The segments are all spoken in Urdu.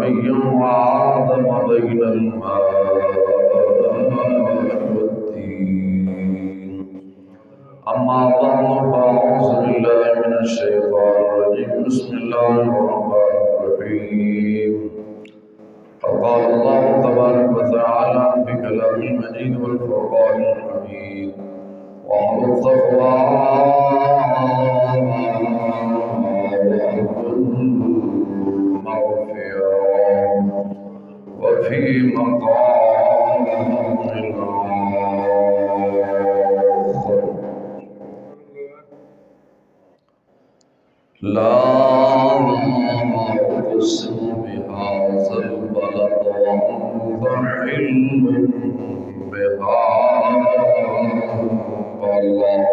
عربيا وآدم بين الماء والدين. أما بعد فأعوذ بالله من الشيطان الرجيم. بسم الله الرحمن الرحيم. فقال الله تبارك وتعالى في كلام المجيد والفرقان الحميد: وأهل التقوى وفي مقام آخر لا أقسم بهذا البلد وأنت حل بهذا البلد.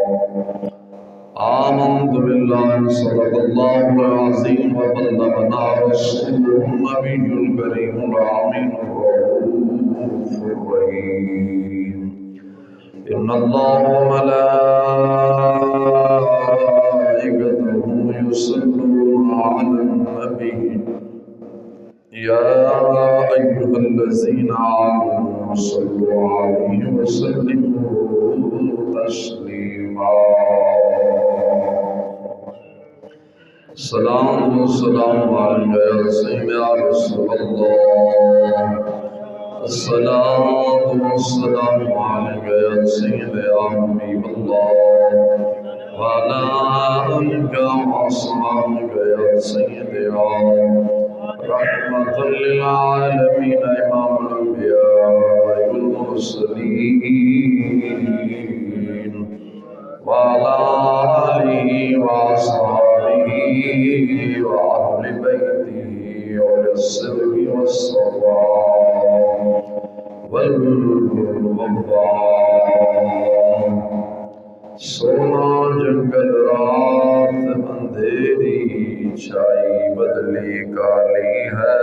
آمنت بالله صدق الله العظيم وبلغنا رسوله النبي الكريم الأمين الرؤوف الرحيم. إن الله وملائكته يصلون على النبي يا أيها الذين آمنوا صلوا عليه وسلموا تسليما. سلام و سلام علیکہ یا سیدنا یا رسول اللہ. الصلاة والسلام علیکہ یا سیدنا یا حبیب اللہ وعلی آلک وأصحابک یا سیدنا رحمت للعالمین امام الانبیاء والمرسلین وعلى آله وأصحابه وأهل بيته والصدق والصفاء والوفاء. سونا جنگل رات اندھیری چھائی بدلی کالی ہے.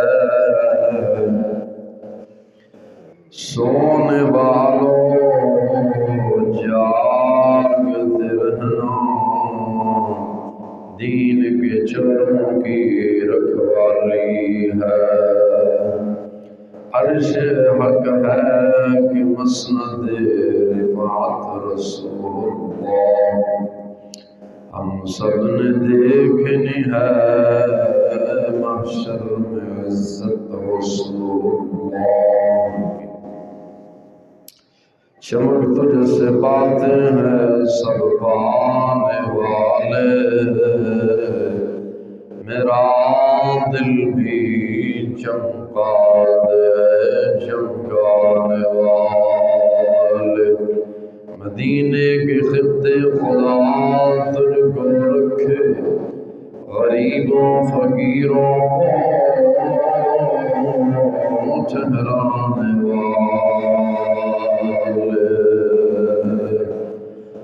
سونے والوں جاگتے رہنا، دین کے چروں کی رکھوالی ہے. عرش حق ہے کہ مسند رفعت رسول اللہ. ہم سب نے دیکھنی ہے محشر میں عزت رسول اللہ. چمک تجھ سے پاتے ہیں سب پانے والے، میرا دل بھی چمکا دے چمکانے والے. مدینے کے خطے خدا تجھ کو رکھے، غریبوں فقیروں کو ٹھہرانے والے.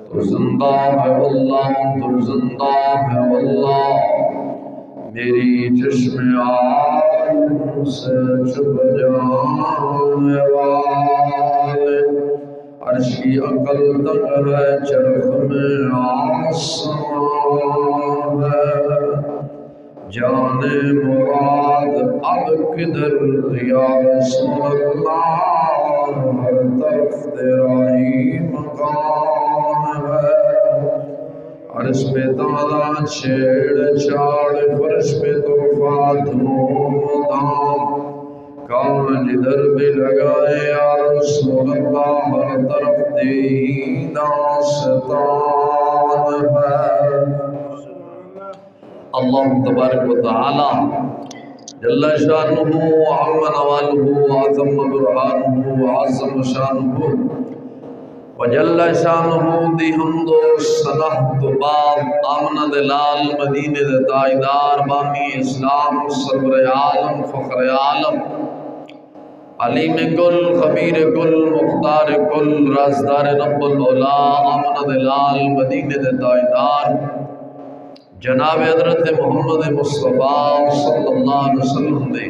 تو زندہ ہے واللہ، تو زندہ ہے واللہ، میری چشم آنکھ سے چھپ جانے والے. عرش کی عقل تک ہے چرخ میں آسمان ہے. جانے مراد اب کدھر یا رسول اللہ، ہر طرف تیرا ہی مقام ہے. عرش پہ تالا چھیڑ چھاڑ، فرش پہ تحفہ دھوم دھام، کام جدھر بھی لگائے یا رسول اللہ، ہر طرف تیری داستان ہے. اللہ تبارک و تعالی جل شانہ وعم نوالہ وعظم برہانہ وعظم شانہ وجل شانہ دی حمد و ثنا تو بعد آمنہ دلال مدینہ دے تاجدار بامی اسلام سرور عالم فخر عالم علیم کل خبیر کل مختار کل رازدار رب العلا آمنہ دلال مدینہ دے تاجدار جناب حضرت محمد مصطفیٰ صلی اللہ علیہ وسلم دے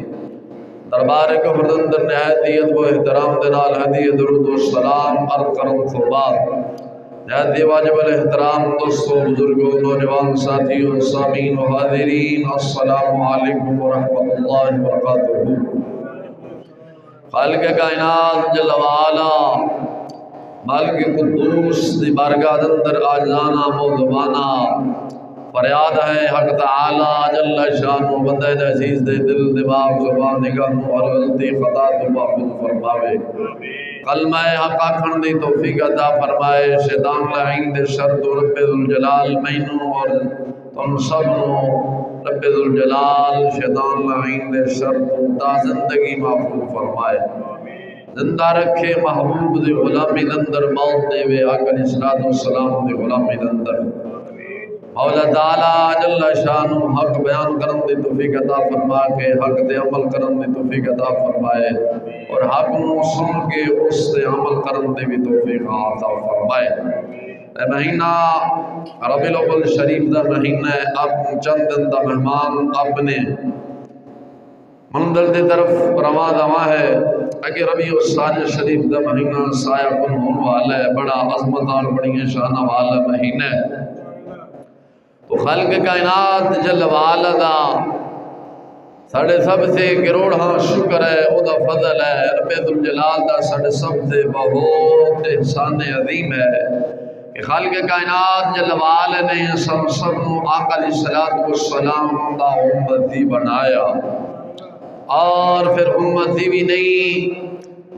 دربار کو بردندر نہایت و احترام دنال ہدیہ درود و سلام عرض کرم تو بعد نہایت واجب الاحترام دوستوں، بزرگوں، نوجوان ساتھیوں، سامعین و حاضرین، السلام علیکم ورحمۃ اللہ وبرکاتہ۔ خالق کائنات جل وعلا مالک قدوس دی بارگاہ اندر عاجزانہ موذبانہ فریاد ہے حق تعالی جل شانہ بندہ عزیز دے دل دماغ زبان نگاہ اور غلطی خطا تو محفوظ فرماوے، کلمہ حق آکھن دی توفیق عطا فرمائے، شیطان لعین دے شر تو رب ذوالجلال مینوں اور تم سب نو رب ذوالجلال شیطان لعین دے شر تو تا زندگی محفوظ فرمائے، زندہ رکھے محبوب دی غلامی دندر موت دے وے آقا علیہ الصلوۃ والسلام دی غلامی دندر۔ مولا تعالی جل شانہ حق بیان کرن دی توفیق عطا فرما کے حق تے عمل کرن دی توفیق عطا فرمائے، اور حق نو سن کے اس تے عمل کرن دی بھی توفیق عطا فرمائے۔ اے مہینہ ربیع الاول شریف دا مہینہ ہے، اب چند دن دا مہمان اپنے منزل دی طرف رواں دواں ہے۔ اگر ربیع الثانی شریف دا مہینہ سایہ کن ہونے والا ہے، بڑا عظمت اور بڑی شان والا مہینہ ہے، تو خالق کائنات جل وعلا دا ساڑھے سب سے کروڑاں شکر ہے، او دا فضل ہے، رب ذوالجلال دا ساڑھے سب سے بہت احسان عظیم ہے کہ خالق کائنات جل وعلا نے سب نو آقا علیہ الصلوۃ والسلام دا امتی بنایا، اور پھر امتی بھی نہیں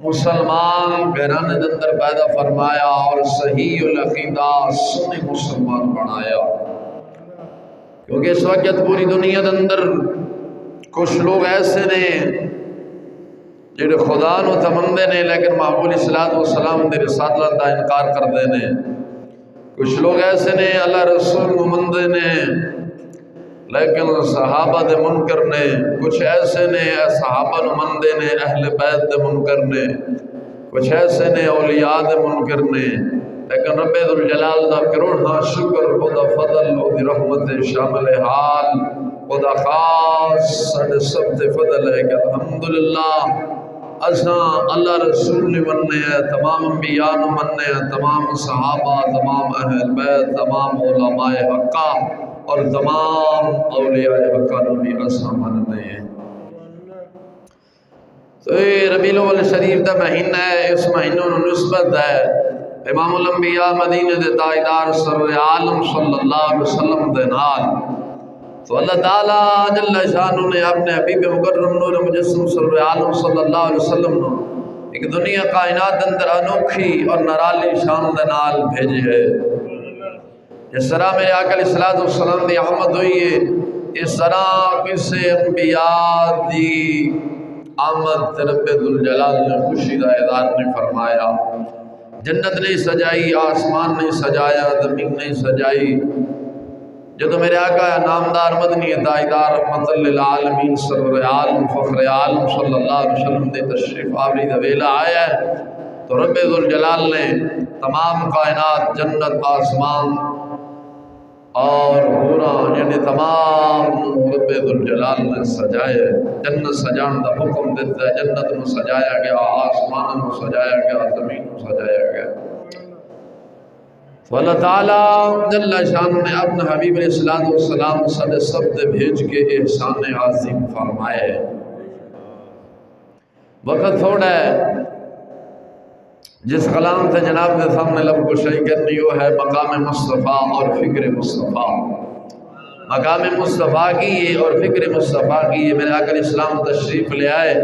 مسلمان گھرانے دے اندر پیدا فرمایا، اور صحیح العقیدہ سنی مسلمان بنایا۔ کیونکہ اس وقت پوری دنیا دے اندر کچھ لوگ ایسے نے جڑے خدا نو تمندے نے لیکن محبوب علیہ الصلوۃ والسلام دی رسالت دا انکار کردے نے، کچھ لوگ ایسے نے اللہ رسول نو مندے نے لیکن صحابہ دے منکر نے، کچھ ایسے نے صحابہ نو مندے نے اہل بیت دے منکر نے، کچھ ایسے نے اولیاء دے منکر نے، لیکن رب ذوالجلال دا کروڑاں شکر، او دا فضل، او دی رحمت شامل حال، او دا خاص ساڑھے سب تے فضل ہے کہ الحمدللہ اساں اللہ رسول نے مننے ہیں، تمام انبیاء نے مننے ہیں، تمام صحابہ، تمام اہل بیت، تمام علماء حقہ اور تمام اولیاء حقہ نے بھی اساں مننے ہیں۔ تو یہ ربیع الاول شریف دا مہینہ ہے، اس مہینوں نے نسبت ہے امام الانبیاء مدینہ دے تاجدار سرور عالم صلی اللہ علیہ وسلم دے نال، تو اللہ تعالیٰ جل شانہ نے اپنے حبیب مکرم نور مجسم سرور عالم صلی اللہ علیہ وسلم نے ایک دنیا کائنات اندر انوکھی اور نرالی شان دے نال بھیجے ہے۔ جس طرح میرے آقا علیہ الصلوۃ والسلام دی آمد ہوئی ہے، اس طرح کسی انبیاء دی آمد رب ذوالجلال نے خوشی دا اظہار نے فرمایا، جنت نہیں سجائی، آسمان نہیں سجایا، زمین نہیں سجائی، جدو میرے آقا نامدار مدنی تاجدار رحمت للعالمین سرور عالم فخر عالم صلی اللہ علیہ وسلم دے تشریف آوری دا ویلا آیا ہے، تو رب ذوالجلال نے تمام کائنات جنت آسمان اور حوراں یعنی تمام رب ذوالجلال نے سجائے، جنت سجان دا حکم دیتا ہے، جنت میں سجایا گیا، آسمان میں سجایا گیا، زمین میں سجایا گیا۔ تو اللہ تعالیٰ جل شانہ نے اپنے حبیب علیہ الصلوۃ والسلام صدر سب دے بھیج کے احسان عظیم فرمائے۔ وقت تھوڑا ہے، جس کلام سے جناب کے سامنے لب کشائی کرنی وہ ہے مقام مصطفیٰ اور فکر مصطفیٰ۔ مقام مصطفیٰ کی اور فکر مصطفیٰ کی، میرے آقا علیہ السلام تشریف لے آئے،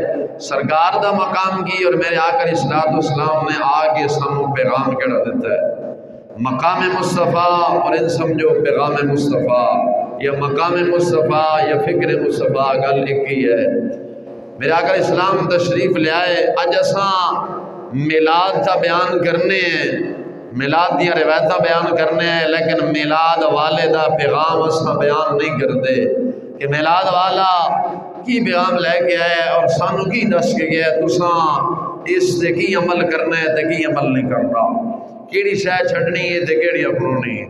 سرکار دا مقام کی، اور میرے آقا علیہ السلام نے آگے سامنے پیغام کہنا دیتا ہے۔ مقام مصطفیٰ اور ان سمجھو پیغام مصطفیٰ، یا مقام مصطفیٰ یا فکر مصطفیٰ، گل ایک ہی ہے۔ میرے آقا علیہ السلام تشریف لے آئے، اج اساں میلاد کا بیان کرنے ہیں، میلاد دیا روایتاں بیان کرنے ہیں، لیکن میلاد والے دا پیغام اساں بیان نہیں کرتے کہ میلاد والا کی پیغام لے کے آئے اور سانو کی دس کے گیا، تساں اس سے کی عمل کرنا ہے تے کی عمل نہیں کرنا، کیڑی شے چھڑنی ہے تے کیڑی اپنونی ہے۔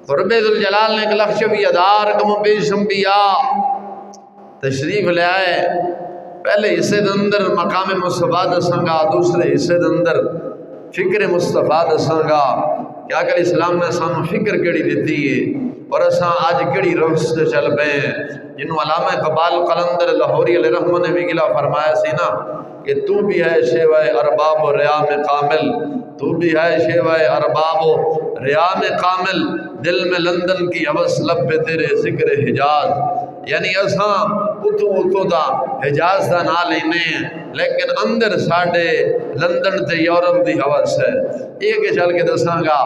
تو رب ذوالجلال نے ایک لخش بھی ادار کم پیش انبیاء تشریف لے آئے، پہلے حصے دے اندر مقام مصطفیٰ دساں گا، دوسرے حصے دے اندر فکر مصطفیٰ دساں گا، کہ آقا علیہ السلام نے سانو فکر کیڑی دیتی ہے اور اساں آج کیڑی روح سے چل پے ہیں، جنہوں علامہ اقبال قلندر لاہوری علیہ رحمہ نے بھی گلا فرمایا سی نا کہ تو بھی ہے شیوہ ارباب و ریام کامل، تو بھی ہے شیوہ ارباب و ریام کامل، دل میں لندن کی ہوس لب پہ تیرے ذکر حجاز، یعنی اساں اتو دا حجاز دا نہ لینے ہیں لیکن اندر ساڑھے لندن تے یورپ دی ہوس ہے۔ یہ کہ چل کے دساں گا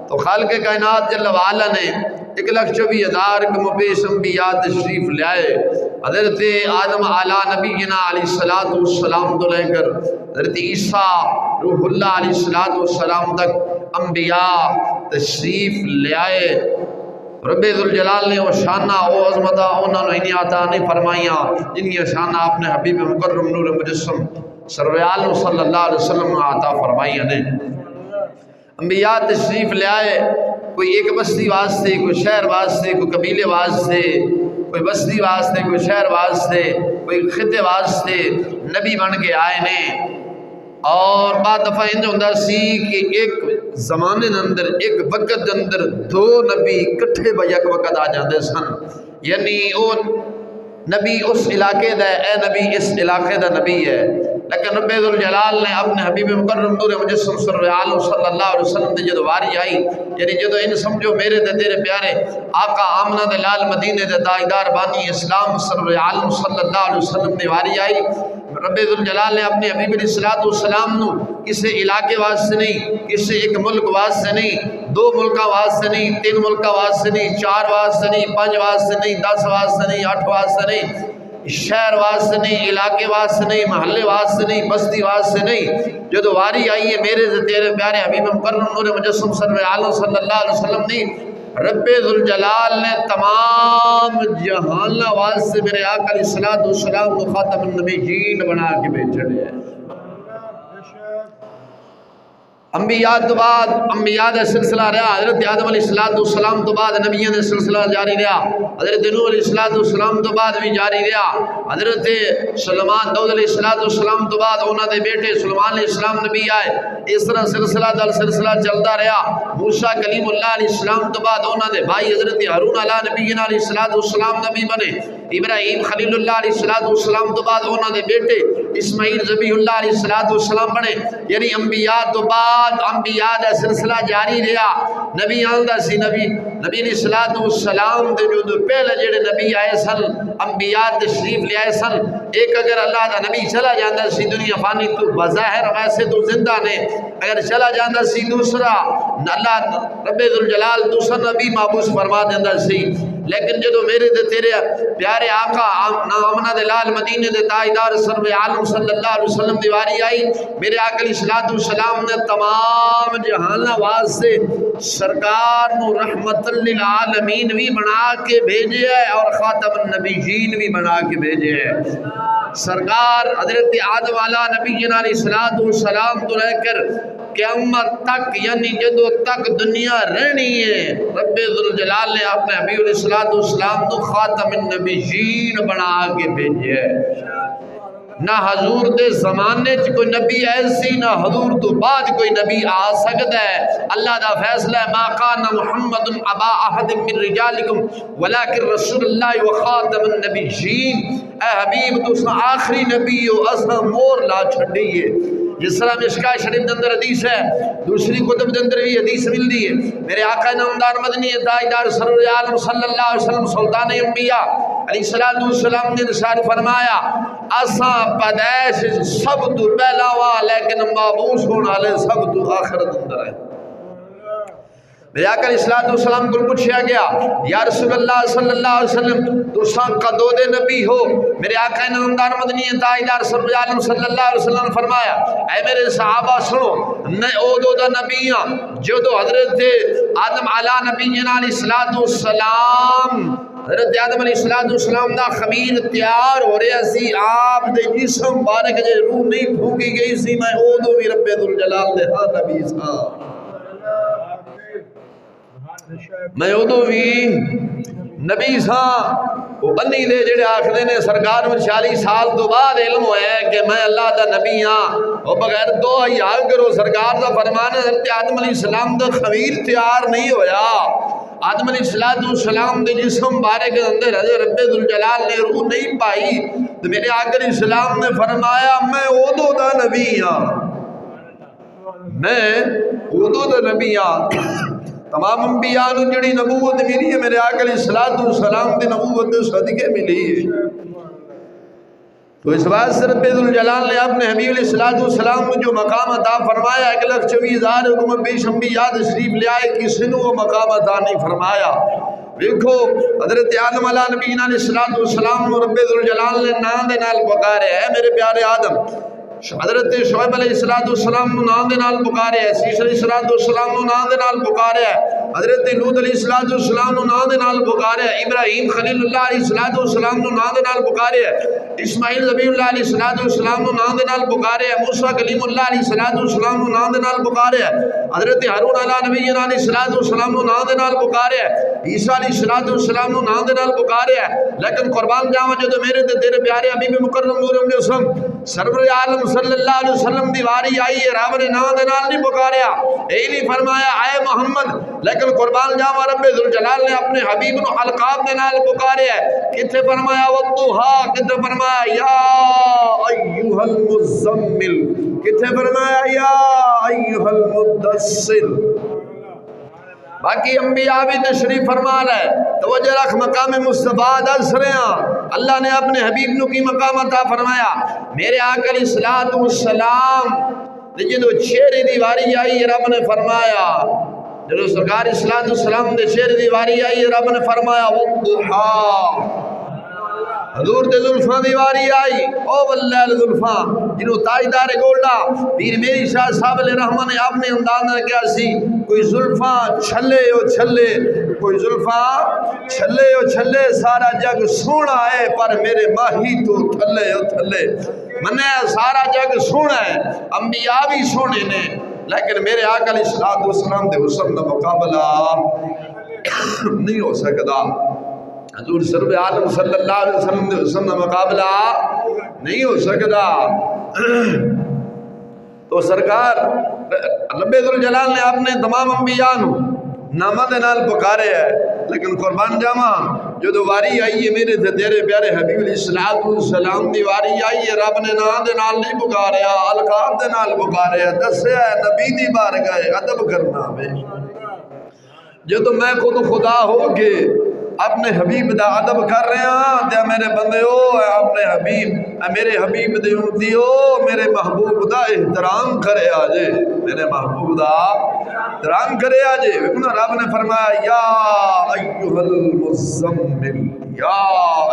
تو خالق کائنات جل وعلا نے 1,24,000 کمپیش انبیاء تشریف لے آئے، حضرت آدم اعلیٰ نبینا علیہ السلام تو لے کر حضرت عیسیٰ روح اللہ علیہ السلام تک انبیاء تشریف لے آئے۔ رب ذوالجلال نے وہ شانہ وہ عظمتہ انہوں نے انہیں عطا نہیں فرمائیاں جنہیں شانہ اپنے حبیب مکرم نور مجسم سرور عالم صلی اللہ علیہ وسلم عطا فرمائیاں نے۔ انبیاء تشریف لے آئے، کوئی ایک بستی واسطے، کوئی شہر واسطے، کوئی قبیلے واسطے، کوئی بستی واسطے، کوئی شہر واسطے، کوئی خطے واسطے نبی بن کے آئے نے۔ اور بعد دفعہ انج ہوندہ سی کہ ایک زمانے اندر ایک وقت اندر 2 نبی کٹھے با یک وقت آ جاندے سن، یعنی او نبی اس علاقے دا اے نبی اس علاقے دا نبی ہے، لیکن رب ذوالجلال نے اپنے حبیب مکرم نور مجسم سرور عالم صلی اللہ علیہ وسلم دی جدو واری آئی، یعنی جدو ان سمجھو میرے دے تیرے پیارے آقا آمنہ دے لال مدینے دے تاجدار بانی اسلام سرور عالم صلی اللہ علیہ وسلم دی واری آئی، رب ذوالجلال نے اپنے حبیب علیہ السلام نو کسی علاقے واسطے نہیں، کسی ایک ملک واسطے نہیں، 2 ملکہ واسطے نہیں، 3 ملکہ واسطے نہیں، 4 واسطے نہیں، 5 واسطے نہیں، 10 واسطے نہیں، 8 واسطے نہیں، شہر واسطے نہیں، علاقے واسطے نہیں، محلے واسطے نہیں، بستی واسطے نہیں، جدو واری آئی ہے میرے سے تیرے پیارے حبیب مکرم نور مجسم سرور عالم صلی اللہ علیہ وسلم نے، رب ذوالجلال نے تمام جہان واسطے میرے آقا علیہ السلام کو خاتم النبیین بنا کے بھیجا ہے۔ انبیاء تو بعد انبیاء دا سلسلہ رہا، حضرت آدم علیہ السلام تو بعد نبیوں دا سلسلہ جاری رہا، حضرت نوح علیہ السلام تو بعد بھی جاری رہا، حضرت سلیمان داؤد علیہ السلام تو بعد انہوں دے بیٹے سلیمان علیہ السلام نبی آئے، اس طرح سلسلہ چلتا رہا۔ موسیٰ کلیم اللہ علیہ السلام تو بعد انہوں دے بھائی حضرت ہارون علیہ السلام نبی بنے، ابراہیم خلیل اللہ علیہ السلام تو بعد انہوں دے بیٹے اسماعیل ذبیح اللہ علیہ السلام بنے، یعنی انبیاء تو بعد انبیاء دا سلسلہ جاری رہا۔ نبی آندہ سی نبی علیہ السلام دے جو پہلے جڑے نبی آئے سن انبیاء تشریف لے آئے سن، ایک اگر اللہ دا نبی چلا جاندہ سی دنیا فانی تو بظاہر ویسے تو زندہ نے، اگر چلا جاندہ سی دوسرا اللہ رب ذوالجلال دوسرا نبی محبوس فرما دیندہ سی، لیکن جدو میرے دے تیرے پیارے آقا آمنہ دے لال مدینے دے تاجدار سرور عالم صلی اللہ علیہ وسلم دیواری آئی، میرے آقا علیہ السلام نے تمام جہان واسطے سرکار نو رحمت للعالمین بھی بنا کے بھیجے ہے اور خاتم النبیین بھی بنا کے بھیجے ہے۔ سرکار حضرت آدم علیہ نبی جنہ علیہ السلام تو لے کر قیامت تک یعنی جدو تک دنیا رہنی ہے، رب ذوالجلال نے اپنے حبیب علیہ السلام تو خاتم النبیین بنا کے بھیجے ہے۔ نہ حضور دے زمانے کوئی نبی ایسی، نہ حضور تو بعد کوئی نبی آ سکتا ہے۔ اللہ دا فیصلہ ہے ما کان محمد ابا احد من رجالکم ولکن رسول اللہ و خاتم النبیین، اے حبیب تو آخری نبی ہو، اساں مور لا چھڑیے۔ جس طرح مشکاہ شریف دے اندر حدیث ہے، دوسری کتب دے اندر بھی حدیث ملتی ہے، میرے آقا نامدار مدنی تاجدار سرور عالم صلی اللہ علیہ وسلم سلطان انبیاء علیہ السلام نے ارشاد فرمایا اساں پیدائش سب تو پہلا ہوا لیکن مابعوث ہونے والے سب تو آخرت اندر ہے۔ میرے آقا علیہ السلام کو پوچھا گیا یا رسول اللہ صلی اللہ علیہ وسلم تو سان قدود نبی ہو؟ میرے آقا نامدار مدنی تاجدار سرور عالم صلی اللہ علیہ وسلم نے فرمایا اے میرے صحابہ سنو، میں او دو دا نبی ہاں جو دو حضرت آدم علیہ نبی جنا علیہ السلام حضرت آدم علیہ السلام دا خمیر تیار ہو رہا سی، آپ دے جسم بارک جے روح نہیں پھوکی گئی سی، میں او دو بھی رب ذوالجلال دے ہاں نبی سا، میں ادو بھی نبی سا، وہ بنی دے جڑے آخدے نے سرکار میں 40 سال تو بعد علم ہویا ہے کہ میں اللہ دا نبی ہاں، وہ بغیر دو حیا کرو سرکار دا فرمان ہے حضرت آدم علیہ السلام دا خمیر تیار نہیں ہویا، آدم علیہ السلام دے جسم بارے کے اندر حضرت رب ذوالجلال نے روح نہیں پائی تو میرے آقا علیہ السلام نے فرمایا میں اودو دا نبی ہاں، میں اودو دا نبی ہاں۔ تمام انبیاء نے جڑی نبوت ملی ہے میرے آقا علیہ السلام دی نبوت صدقے ملی ہے۔ تو اس بات سے رب ذوالجلال نے اپنے حبیب علیہ السلام کو جو مقام عطا فرمایا 1,24,000 حکومت بیش انبیاء تشریف لے آئے کسی نے وہ مقام عطا نہیں فرمایا۔ دیکھو حضرت آدم علیہ نبینا علیہ السلام نے رب ذوالجلال نے نام دے نال پکارے ہے میرے پیارے آدم، حضرت شعیب علیہ السلام نے نام دے نال پکارے ہے، عیسیٰ علیہ السلام نے نام دے نال پکارے ہے، حضرت لوط علیہ السلام نے نام دے نال پکارے ہے، ابراہیم خلیل اللہ علیہ السلام نے نام دے نال پکارے ہے، اسماعیل ذبیح اللہ علیہ السلام نے نام دے نال پکارے ہے، موسیٰ کلیم اللہ علیہ السلام نے نام دے نال پکارے ہے، حضرت ہارون علیہ نبینا علیہ السلام نے نام دے نال پکارے ہے، عیسیٰ علیہ السلام نے نام دے نال پکارے ہے۔ لیکن قربان جاواں جو میرے تے تیرے پیارے حبیب مکرم نور جسم سرور عالم صلی اللہ علیہ وسلم دی واری آئی ہے، رب نے نام دے نال نہیں پکاریا، اے نہیں فرمایا اے محمد، لیکن قربان جاواں رب ذوالجلال نے اپنے حبیب نو القاب دے نال پکارے ہے، کتے فرمایا والضحیٰ، کتے فرمایا یا ایھا المزمل، کتے فرمایا یا ایھا المدثر۔ باقی انبیاء بھی تشریف فرما رہے، توجہ رکھ مقام مصطفیٰ دس رہے ہیں، اللہ نے اپنے حبیب نو کی مقام عطا فرمایا۔ میرے آقا علیہ السلام جدو شیر دی واری آئی رب نے فرمایا، جدو سرکار السلام دے شیر دی واری آئی رب نے فرمایا والضحیٰ، حضور دے زلفاں دی واری آئی، او واللیل زلفاں جنہوں تاجدار گولڈا پیر میری شاہ صاحب علیہ رحمہ نے اپنے انداز نے کیا سی، کوئی زلفاں چھلے او چھلے، کوئی زلفاں چھلے او چھلے، سارا جگ سونا ہے پر میرے ماہی تو تھلے او تھلے، منہ سارا جگ سونا ہے، انبیاء بھی سونے نے، لیکن میرے آقا علیہ السلام دے حسن دا مقابلہ نہیں ہو سکتا، حضور سرور عالم صلی اللہ علیہ وسلم دے حسن دا مقابلہ نہیں ہو سکتا۔ تو سرکار رب ذوالجلال نے اپنے تمام انبیاء نو نامہ دے نال پکارے ہے، لیکن قربان جاواں جو واری آئی ہے میرے تے تیرے پیارے حبیب علیہ السلام دی واری آئی ہے، رب نے نام دے نال نہیں پکاریا، القاب دے نال پکاریا، دسیا ہے نبی دی بارگاہ ادب کرنا میں، جدو میں خود خدا ہو کے اپنے حبیب دا ادب کر رہے ہیں تے میرے بندے ہو اپنے حبیب میرے حبیب دے امتی ہو میرے محبوب دا احترام کرے آجے، میرے محبوب دا احترام کرے آجے۔ رب نے فرمایا یا ایھا المزمل یا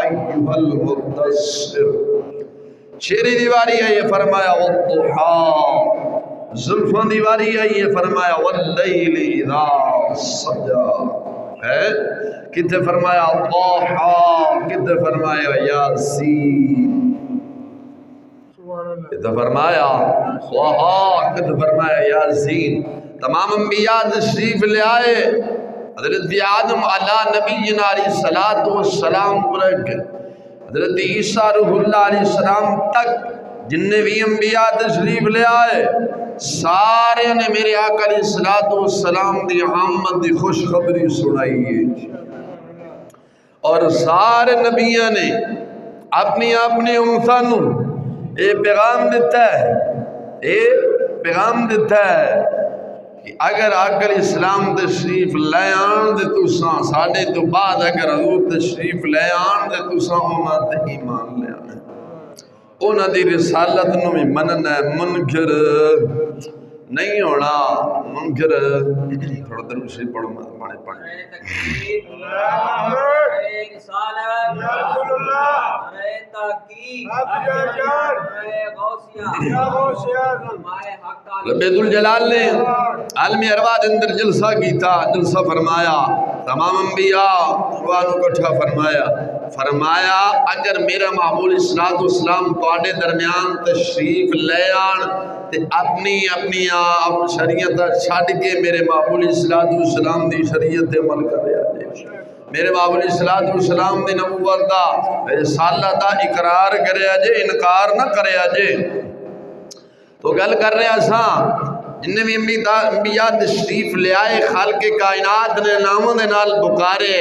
ایھا المدثر، شیری دیواری ہے یہ فرمایا والضحیٰ، زلفاں دیواری ہے یہ فرمایا واللیل اذا سجا، ہے کتے فرمایا ضحیٰ، کتے فرمایا یاسین، کتے فرمایا ضحیٰ، کتے فرمایا یاسین۔ تمام انبیاء تشریف لے آئے، حضرت آدم علیہ نبینا علیہ السلام پر حضرت عیسیٰ روح اللہ علیہ السلام تک جننے بھی انبیاء تشریف لے آئے سارے نے میرے آقا علیہ السلام دی آمد دی خوشخبری سنائی ہے، اور سارے نبیوں نے اپنی اپنی امتوں نو اے پیغام دیتا ہے، اے پیغام دیتا ہے کہ اگر آقا علیہ السلام تشریف لے آن دے تساں ساڑھے تو بعد اگر حضور تشریف لے آن دے تساں اونا تے ایمان لے آن، اونا دی رسالت نو بھی مننا ہے، منکر نہیں ہونا، منکر تھوڑا درود شریف پڑھو مانے پڑھیں۔ رب ذوالجلال نے عالم ارواح دے اندر جلسہ کیتا، جلسہ فرمایا، تمام انبیاء قرآن اکٹھا فرمایا اگر میرا محبوب اسلام تواڈے درمیان تشریف لے آن تے اپنی شریعت چھڈ کے میرے محبوب اسلام دی شریعت تے عمل کر رہا جے، میرے باب علیہ السلام دی نبوت دا رسالت دا اقرار کریا جے، انکار نہ کریا جے۔ تو گل کر رہے ہیں ساں جن بھی انبیاء تشریف لے آئے خالق کائنات نے ناموں دے نال پکارے،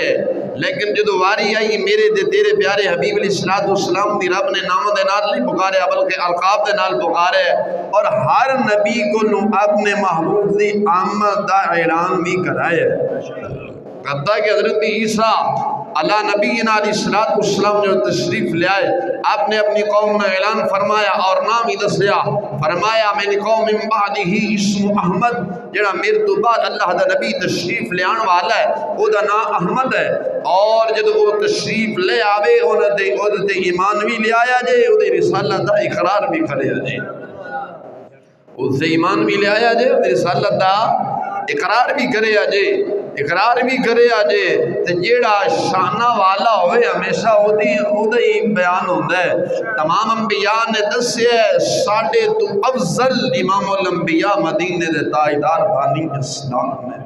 لیکن جدو واری آئی میرے دے تیرے پیارے حبیب علیہ السلام دی رب نے ناموں دے نال نہیں پکارے بلکہ القاب دے نال پکارے، اور ہر نبی کو اپنے محبوب دی آمد دا اعلان بھی کرائے۔ کہتا ہے کہ حضرت عیسیٰ اللہ نبینا علیہ السلام جو تشریف لے آئے، آپ نے اپنی قوم نے اعلان فرمایا اور نام ہی دسیا، فرمایا میری قوم من بعدہ اسم احمد، جڑا میرے تو بعد اللہ دا نبی تشریف لے آن والا ہے وہ دا نام احمد ہے، اور جب وہ تشریف لے آوے انہوں نے ایمان بھی لے آیا جے، وہ دے رسالت دا اقرار بھی کرے جے، اس سے ایمان بھی لے آیا جے، وہ دے رسالت دا اقرار بھی کرے جے، اقرار بھی کرے آجے تے جیڑا شانہ والا ہوئے ہمیشہ او ہی بیان ہوتا ہے۔ تمام انبیاء نے دسے ساڑھے تو افضل امام الانبیاء مدینے دے تاجدار بانی اسلام میں۔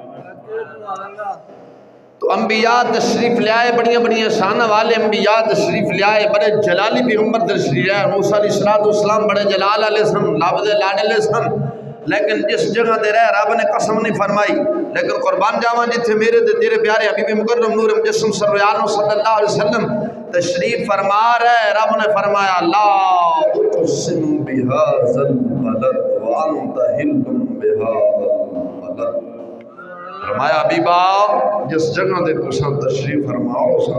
تو انبیاء تشریف لے آئے، بڑیاں بڑیاں شانہ والے انبیاء تشریف لے آئے، بڑے جلالی پیغمبر تشریف لے آئے، موسیٰ علیہ السلام بڑے جلال علیہ السلام، لابد لاڈ علیہ السلام، لیکن جس جگہ دے رہے رب نے قسم نہیں فرمائی، لیکن قربان جاواں جتھے میرے دے تیرے پیارے حبیب مکرم نور مجسم صلی اللہ علیہ وسلم تشریف فرما رہے، رب نے فرمایا لا اقسم بهذا البلد وانت حل بهذا البلد، فرمایا حبیبا جس جگہ دے قسم تشریف فرماؤ اس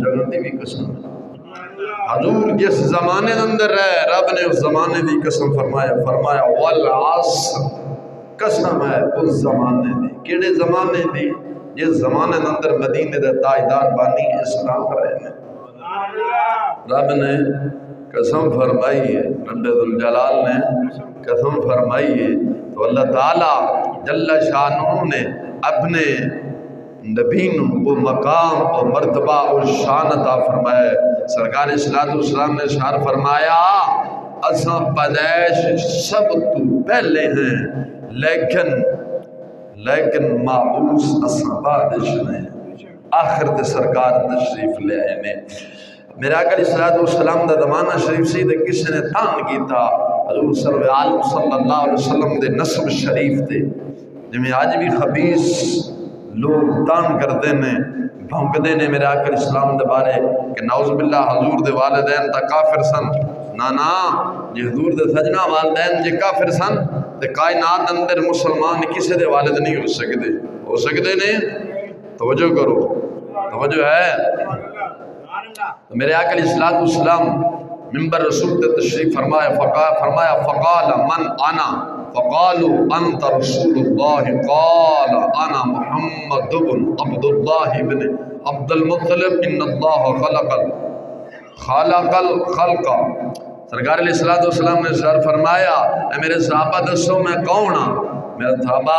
جگہ دی بھی قسم، حضور جس زمانے اندر رہے رب نے اس زمانے دی قسم فرمایا والعصر، قسم ہے اس زمانے دی، کیڑے زمانے دی؟ جس زمانے اندر مدینے دے تاجدار بانی اسلام رہے ہیں، رب نے قسم فرمائی ہے، رب ذوالجلال نے قسم فرمائی ہے، تو اللہ تعالیٰ جل شانہ نے اپنے نبی وہ مقام اور مرتبہ اور شان عطا فرمائے۔ سرکار اسلام نے اشار فرمایا اساں پیدائش سب تو پہلے ہیں لیکن معبوس اساں بعدش ہیں، آخر تے سرکار تشریف لے آئے نے۔ میرے آقا علیہ السلام دا زمانہ شریف سی تے کسی نے تان کیتا حضور صلی اللہ علیہ وسلم دے نسب شریف تے، جمیں آج بھی خبیث لوگ تان کردے نے، بھونکدے نے میرے آقا علیہ السلام دے بارے کہ نعوذ باللہ حضور دے والدین تا کافر سن، نا جی حضور دے سجنہ والدین جی کافر سن تے کائنات اندر مسلمان کسے دے والد نہیں ہو سکتے نے، توجہ کرو، توجہ ہے۔ تو میرے آقا علیہ السلام منبر رسول تے تشریف فرمایا فقال من انا، فقالوا انت رسول اللہ، قال انا محمد بن عبد اللہ بن عبد المطلب ان اللہ خلق الخلق۔ سرکار علیہ السلام نے اشار فرمایا اے میرے صحابہ دسو میں کون ہاں، میرے صحابہ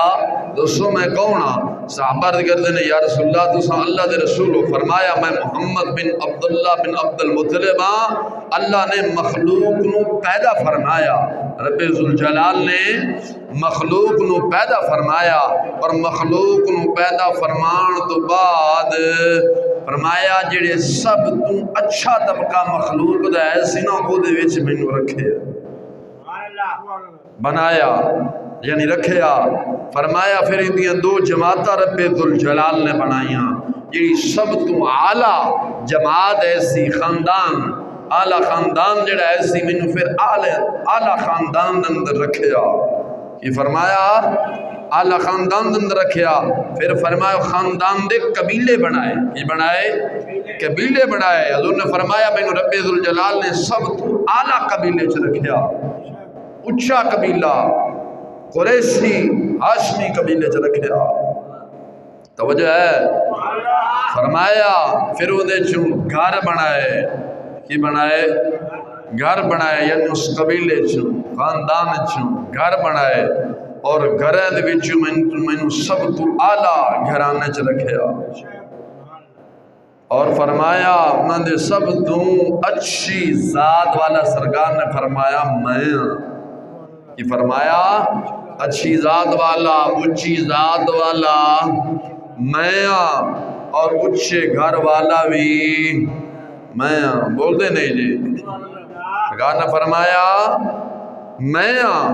دسو میں کون ہاں؟ صحابہ کہتے ہیں یا رسول اللہ تو اللہ دے رسول ہو، فرمایا میں محمد بن عبداللہ بن عبد المطلب ہاں، اللہ نے مخلوق نو پیدا فرمایا، رب ذوالجلال نے مخلوق نو پیدا فرمایا، اور مخلوق نو پیدا فرمان تو بعد فرمایا جڑے سب تو اچھا طبقہ مخلوق دا ایسی نہ کو دے وچ مینوں رکھے بنایا، یعنی رکھیا، فرمایا پھر اندیاں دو جماعتاں رب ذوالجلال نے بنائیاں، جڑی سب تو اعلیٰ جماعت ایسی خاندان، اعلیٰ خاندان جڑا ایسی مینوں پھر اعلیٰ خاندان اندر رکھیا، یہ فرمایا اعلیٰ خاندان اندر رکھیا، پھر فرمایا خاندان دے قبیلے بنائے، یہ بنائے قبیلے بنائے، حضور نے فرمایا مینوں رب ذوالجلال نے سب تو اعلیٰ قبیلے چ رکھیا، اچھا قبیلہ قریشی ہاشمی قبیلے چ رکھیا، توجہ ہے، فرمایا پھر وہ دے چوں گھر بنائے، کی بنائے گھر بنائے، یعنی اس قبیلے چوں خاندان چوں گھر بنائے، اور گھریں دے وچوں مینوں سب تو اعلیٰ گھرانے چ رکھیا، اور فرمایا انہاں دے سب تو اچھی ذات والا سرکار نے فرمایا میں، یہ فرمایا اچھی ذات والا اچھی ذات والا میں، اور اچھے گھر والا بھی میں ہاں. بول دے نہیں جی. سرکار نے فرمایا میں ہاں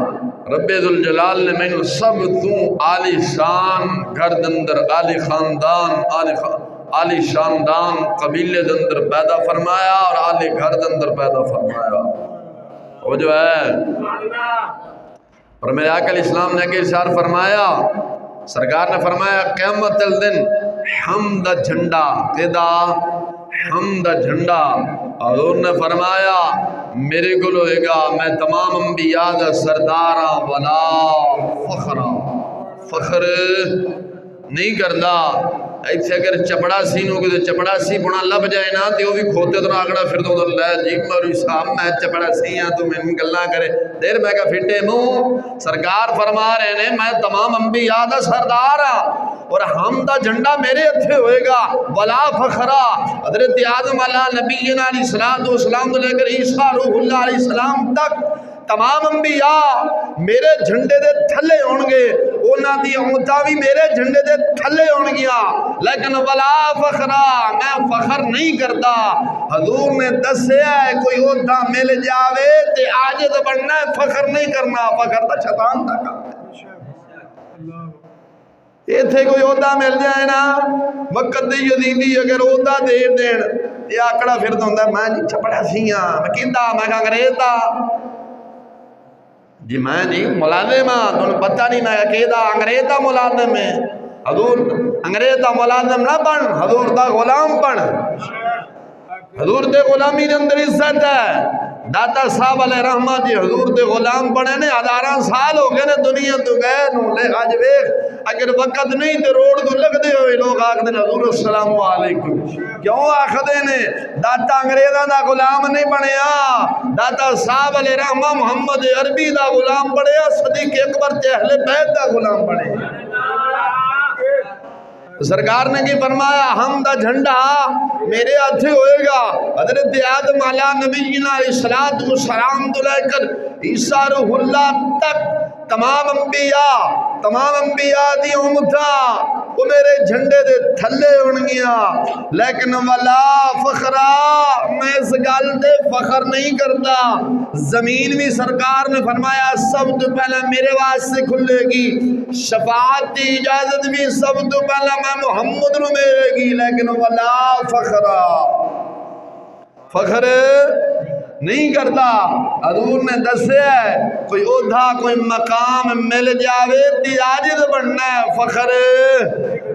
رب ذوالجلال نے میں سب تو عالی شان گھر دندر عالی خاندان عالی شاندان قبیلے دندر پیدا فرمایا اور عالی گھر دندر پیدا فرمایا. وہ جو ہے اور میرے آقا علیہ السلام نے کہ ارشاد فرمایا سرکار نے فرمایا قیامت الدن حمد جھنڈا قدا حمد جھنڈا. حضور نے فرمایا میرے کو ہوئے گا میں تمام انبیاء دا سرداراں ولا فخر نہیں کردا. ایتھے اگر چپڑا سینوں کے چپڑا سی بنا لب جائے نا تو وہ بھی کھوتے تو آگڑا پھر دو اللہ جی مولوی صاحب میں چپڑا سی ہاں تو میں گلاں کرے دیر میں کا پھٹے منہ. سرکار فرما رہے نے میں تمام انبیاء دا سردار ہاں اور ہم دا جھنڈا میرے ہتھے ہوئے گا ولا فخرا. حضرت آدم علیہ نبینا علیہ السلام تو لے کر عیسیٰ روح اللہ علیہ السلام تک تمام انبیاء میرے جھنڈے دے تھلے ہون گے. اونا دی امتہ بھی میرے جھنڈے دے تھلے ہون گیا لیکن ولا فخرا میں فخر نہیں کرتا. حضور نے دسے ہے کوئی عہدہ مل جاوے تے عاجز بننا ہے فخر نہیں کرنا. فخر تا شیطان دا کام ہے. ایتھے کوئی عہدہ مل جائے نا وقت دی یزیدی اگر عہدہ دے دین یہ آکڑا پھر تو ہوندہ میں جی چھپڑا سیاں میں کیندا میں کہاں انگریزا جی میں جی ملازم ہاں تو پتہ نہیں میں کہدا انگریزا ملازم ہے. حضور انگریزا ملازم نہ بن حضور دا غلام بن. حضور دے غلامی دے اندر عزت ہے. داتا صاحب علیہ رحمہ جی حضور دے غلام بنے نے ہزاراں سال ہو گئے نے دنیا تو گئے نو لے آج ویخ اگر وقت نہیں تو روڑ تو لگ دے ہوئے لوگ آکھ دے حضور السلام علیکم. کیوں آکھ دے نے داتا انگریزاں دا غلام نہیں بنے داتا صاحب علیہ رحمہ محمد عربی دا غلام بڑے صدیق اکبر تے اہل بیت دا غلام بڑے. سرکار نے کی فرمایا ہم دا جھنڈا میرے ہاتھے ہوئے گا. حضرت آدم علیہ نبینا علیہ السلام تو لے کر عیسیٰ روح اللہ تک تمام انبیاء دی امتہ وہ میرے جھنڈے دے تھلے ہونگیا لیکن ولا فخرا میں اس گل دے فخر نہیں کرتا. زمین بھی سرکار نے فرمایا سب تو پہلے میرے واسطے کھلے گی. شفاعت کی اجازت بھی سب تو پہلے میں محمد نو ملے گی لیکن ولا فخرا فخر نہیں کرتا. حضور نے دسے ہے کوئی عہدہ کوئی مقام مل جاوے تی عاجز بننا ہے فخر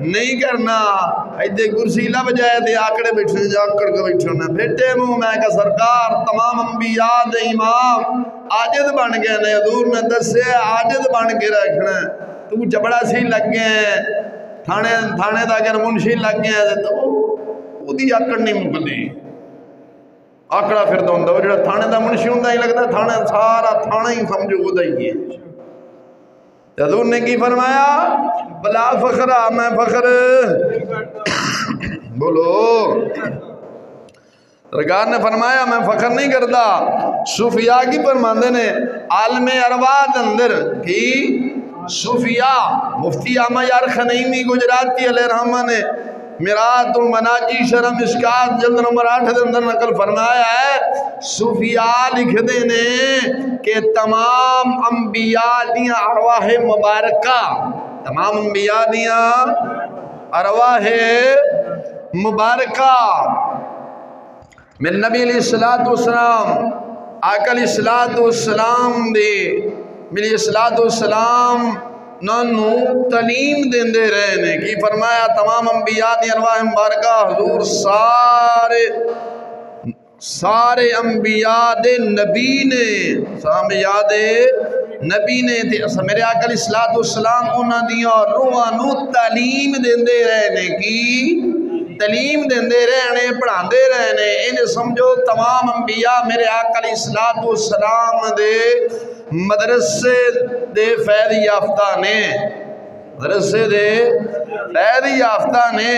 نہیں کرنا. ایدے کرسی لب جائے تے آکڑے بیٹھنے جا آکڑ کے بیٹھنے بیٹے منہ میں کہ سرکار تمام انبیاء دے امام عاجز بن گئے نے. حضور نے دسے ہے عاجز بن کے رکھنا. تو جبڑا سی لگ گئے تھانے دا اگر منشی لگ گئے تو وہ دی آکڑ نہیں مکلی آکڑا پھر تو ہوندہ وہ جڑا تھانے دا منشی ہوندہ ہی لگتا تھانے سارا تھانے ہی سمجھو خدا ہی ہے. حضور نے کی فرمایا بلا فخرا میں فخر بولو. سرکار نے فرمایا میں فخر نہیں کرتا. صوفیاء کی فرماندے نے عالم ارواح اندر کی صوفیاء مفتی احمد خنیمی گجراتی علیہ رحمہ نے میرات المناجی شرم مشکات جلد نمبر 8 دے اندر نقل فرمایا ہے. صوفیاء لکھ دینے کہ تمام انبیاء دیاں ارواح مبارکہ تمام انبیاء دیاں ارواح مبارکہ من نبی علیہ السلام آقا علیہ السلام دے میری السلام نانو تعلیم دیندے رہے نے کی فرمایا تمام انبیاء دی ارواح مبارکہ حضور سارے انبیاء دے نبی نے انبیاء دے نبی نے میرے آقا علیہ السلام انہاں دیاں روحاں نو تعلیم دیندے رہے نے کی تعلیم دیندے رہنے پڑھاندے رہنے. انہیں سمجھو تمام انبیاء میرے آقا علیہ السلام دے مدرسے دے فیض یافتہ نے مدرسے دے فیض یافتہ نے.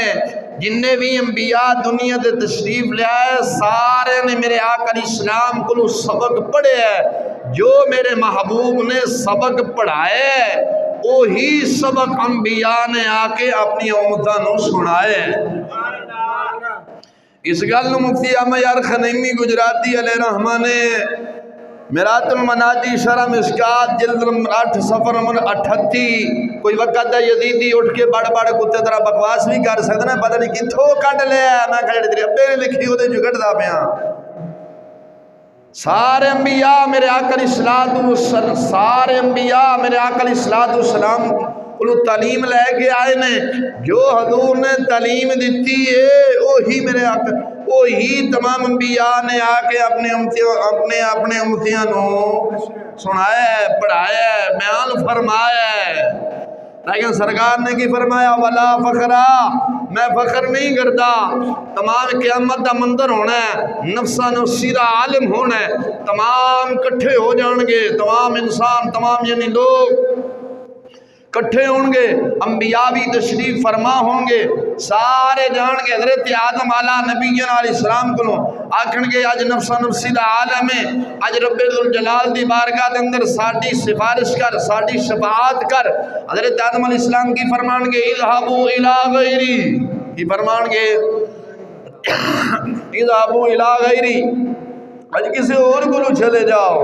جننے بھی انبیاء دنیا دے تشریف لے آئے سارے نے میرے آقا علیہ السلام کو سبق پڑھے ہے. جو میرے محبوب نے سبق پڑھائے وہی سبق انبیاء نے آ کے اپنی امتوں نو سنائے ہیں۔ اس گل مفتی احمد یار خنیمی گجراتی علیہ رحمہ نے میرات المناجی شرح مشکات جلد نمبر 8 صفحہ نمبر 38 کوئی وقت ہے یزیدی اٹھ کے بڑ بڑ کتے طرح بکواس بھی کر سکتا ہے، پتہ نہیں کتھوں کٹ لیا ہے، میں کہڑے تیرے ابے نے لکھی ہوتے جو کٹدا پیاں۔ سارے انبیاء میرے آقا علیہ السلام، سارے انبیاء میرے آقا علیہ السلام کو تعلیم لے کے آئے نے، جو حضور نے تعلیم دیتی ہے وہی میرے آقا، وہی تمام انبیاء نے آ کے اپنے امتیاں نو سنایا ہے، پڑھایا ہے، بیان فرمایا ہے۔ لیکن سرکار نے کی فرمایا ولا فخرا، میں فخر نہیں کرتا، تمام قیامت دا منظر ہونا ہے، نفسا نفسی دا عالم ہونا ہے، تمام کٹھے ہو جان گے، تمام انسان، تمام یعنی لوگ کٹھے ہوں گے، انبیاء بھی تشریف فرما ہوں گے، سارے جان کے حضرت آدم علیہ نبینا علیہ السلام کو آکھن گے آج نفسا نفسی دا عالم ہے، آج رب الجلال دی بارگاہ دے اندر ساڈی سفارش کر، ساڈی شفاعت کر۔ حضرت آدم علیہ السلام کی فرمان گے اذهبوا الى غیری، کی فرمان گے اذهبوا الى غیری، آج کسی اور کو چلے جاؤ،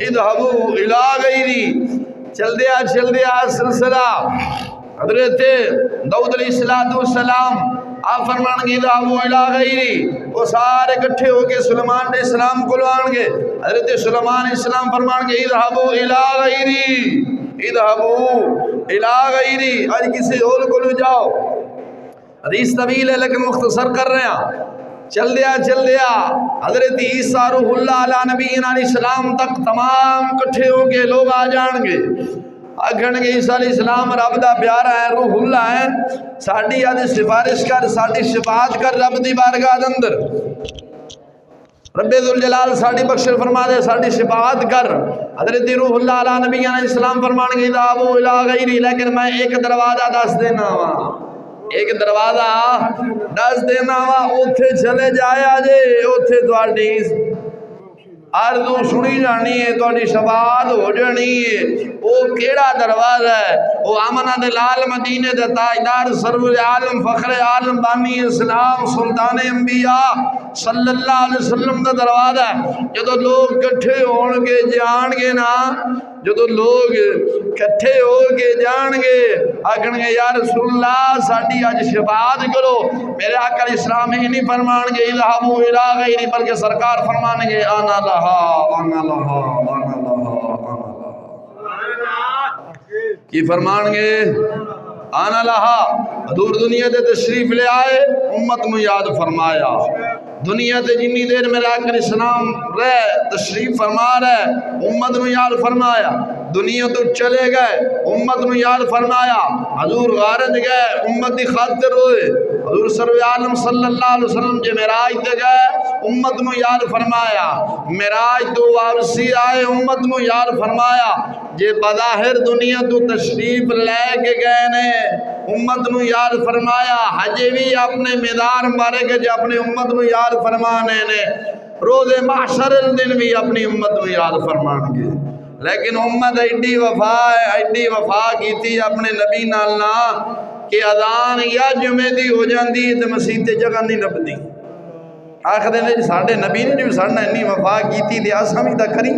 اذهبوا الى غیری، چل دیا سلسلہ حضرت داؤد علیہ السلام آپ فرمان گے اذهبوا الى غیری، وہ سارے کٹھے ہو کے سلیمان علیہ السلام کو لان گے، حضرت سلیمان علیہ السلام فرمان گے اذهبوا الى غیری، اذهبوا الى غیری، آج کسی اور کو جاؤ۔ حدیث طویل ہے لیکن مختصر کر رہے ہیں، چل دیا حضرت عیسیٰ روح اللہ علیہ نبینا علیہ السلام تک تمام کٹھے ہو کے لوگ آ جان گے، آگھن گے عیسیٰ علیہ السلام رب دا پیارا ہے، روح اللہ ہے، ساڑی آدھ سفارش کر، ساڑی شفاعت کر رب دی بارگاہ دے اندر، رب ذوالجلال ساڑی بخش فرما دے، ساڑی شفاعت کر۔ حضرت روح اللہ علیہ نبینا علیہ السلام فرمان گے اذهبوا الى غیری، لیکن میں ایک دروازہ دس دینا ہوا، ایک دروازہ دس دینا وا، اوتھے چلے جایا جے، اوتھے تواڈی آرزو سنی جانی ہے، تواڈی شفاعت ہو جانی ہے۔ وہ کیڑا دروازہ ہے؟ وہ آمنہ دے لال مدینے دے تاجدار سرور عالم فخر عالم بانی اسلام سلطان انبیاء صلی اللہ علیہ وسلم دا دروازہ ہے۔ جدو لوگ کٹھے ہون گے جان گے نا، جدو لوگ کٹھے ہو کے جان گے آکھن گے یا رسول اللہ ساڈی اج شفاعت کرو، میرے آقا علیہ السلام ہی نہیں فرمان گے اذهبوا الى غیری، بلکہ سرکار فرمان گے انا لہا انا لہا انا لہا انا لہا، کی فرمان گے انا لہا۔ حضور دنیا دے تشریف لے آئے، امت میں یاد فرمایا، دنیا تے جنی دیر میرے آقا علیہ السلام رہے تشریف فرما رہے، امت نو یاد فرمایا، دنیا تو چلے گئے، امت نو یاد فرمایا، حضور غارت گئے، امت دی خاطر روئے، حضور سرور عالم صلی اللہ علیہ وسلم جے معراج تے گئے، امت نو یاد فرمایا، معراج تو واپسی آئے، امت نو یاد فرمایا، جے بظاہر دنیا تو تشریف لے کے گئے نے، امت نو یاد فرمایا، حجے بھی اپنے میدان مارے گے جے اپنے امت نو یاد فرمانے نے، روز محشر دن بھی اپنی امت نو یاد فرمان گے۔ لیکن امت ایڈی وفا ہے، ایڈی وفا کی تھی اپنے نبی نالنا کہ اذان یا جمعے دی ہو جاندی ہے تے مسجد تے جگہ نہیں لبدی، آخر نے ساڈے نبی نے جو ساڈے اتنی وفا کی تھی تے اساں بھی تے کری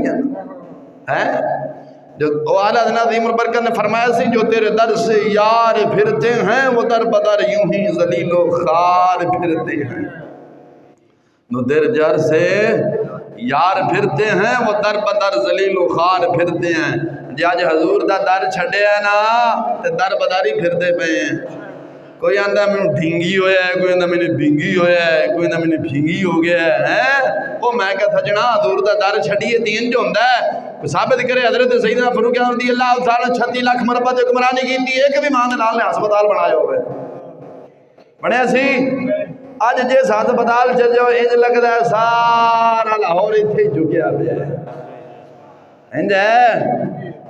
ہیں۔ جو اعلیٰ حضرت عظیم البرکت نے فرمایا سی جو تیرے در سے یار پھرتے ہیں وہ در بدر یوں ہی ذلیل و خوار پھرتے ہیں، جو تیرے در سے یار پھرتے ہیں وہ در بدر ذلیل و خوار پھرتے ہیں۔ جی آج حضور دا در چھڑے ہیں نا تے در بدر ہی پھرتے پہ ہیں، کوئی آندہ میں ڈھینگی ہویا ہے، کوئی آندہ میں نے بھینگی ہویا ہے، کوئی آندہ میں نے بھینگی ہو گیا ہے، وہ میں کہتا جنا حضور دا در چھڑیے دین جو ہوندہ ہے، ثابت کرے حضرت سیدنا فاروق اعظم رضی اللہ تعالیٰ 36 لاکھ مربع تے حکمرانی کی تھی، ایک بھی مان لال نے ہسپتال بنایا ہوئے بڑے سی، آج جے ساتھ ہسپتال چل جاؤ انج لگتا ہے سارا لاہور اتھے جھکیا پہ ہے، انج ہے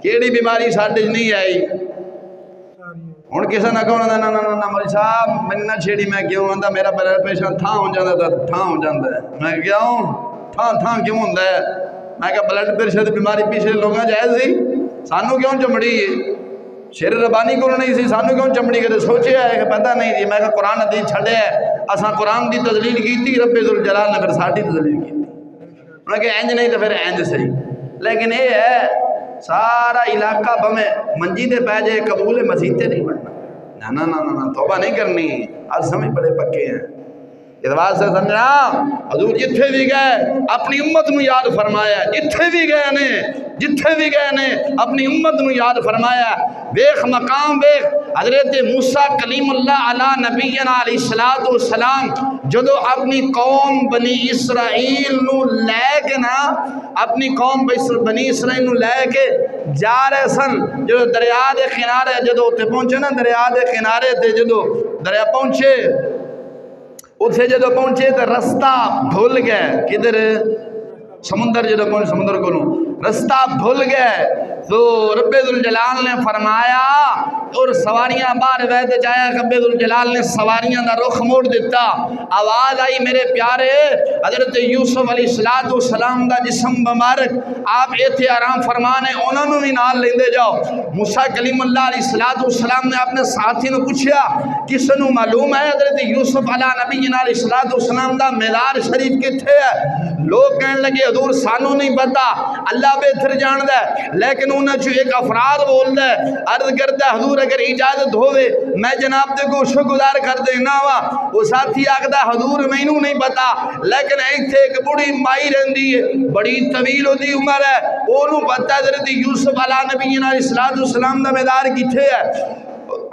کیڑی بیماری ساڈے نہیں آئی، ہن کسے نہ کہو نا نا نا نا مولوی صاحب میں نہ چھیڑی، میں کیوں آندا میرا بلڈ پریشر تھاں ہو جاندا ہے، تھاں ہو جاندا ہے، میں کیوں تھاں کیوں ہوندا ہے، میں کہا بلڈ پریشر دی بیماری پیچھے لوگاں جائز سی، سانو کیوں چمڑی ہے، شیر ربانی کو نہیں سی سانو کیوں چمڑی کے سوچے ہے کہ پتہ نہیں جی میں کہ قرآن حدیث چھڑے ہے اساں قرآن دی تذلیل کیتی رب ذوالجلال نے پھر ساڈی تذلیل کی انہوں کہ انج نہیں تو پھر انج صحیح لیکن یہ ہے سارا علاقہ بمیں منجی دے پہ جائے قبول مسیح نہیں بننا نا نا نا نا توبہ نہیں کرنی آج سمجھ بڑے پکے ہیں اس بات سے سمجھنا حضور جتھے بھی گئے اپنی امت نو یاد فرمایا جتھے بھی گئے نے جتھے بھی گئے نے اپنی امت نو یاد فرمایا بیخ مقام بیخ حضرت موسیٰ کلیم اللہ علی نبینا علیہ السلام جدو اپنی قوم بنی اسرائیل نو لے کے نا اپنی قوم بنی اسرائیل نو لے کے جا رہے سن جدو دریا دے کنارے جدو تے پہنچے نا دریا دے کنارے تے جدو دریا پہنچے اتھے جدو پہنچے تو رستہ بھول گئے کدھر سمندر جدو پہنچے سمندر کو رستہ بھول گئے تو رب ذوالجلال نے فرمایا اور سواریاں باہر وید جایا رب ذوالجلال نے سواریاں دا رخ موڑ دیتا آواز آئی میرے پیارے حضرت یوسف علیہ السلام دا جسم مبارک آپ ایتھے آرام فرمانے انہوں نے بھی نال لیندے جاؤ موسیٰ کلیم اللہ علیہ السلام نے اپنے ساتھی نے پوچھیا کس نو معلوم ہے حضرت یوسف علیہ نبینا علیہ السلام دا مزار شریف کتھے ہے لوگ کہنے لگے حضور سانو نہیں پتا اللہ بہتر جان دے لیکن انہوں نے ایک افراد بول دے عرض کرتا حضور اگر اجازت ہوئے میں جناب دے کو شکردار کر دینا وا وہ ساتھی آگدا حضور میں نو نہیں پتا لیکن ایتھے ایک بڑی مائی رہندی ہے بڑی طویل ہوتی عمر ہے انہوں پتا حضرت یوسف علیہ نبینا علیہ السلام دا مدار کتھے ہے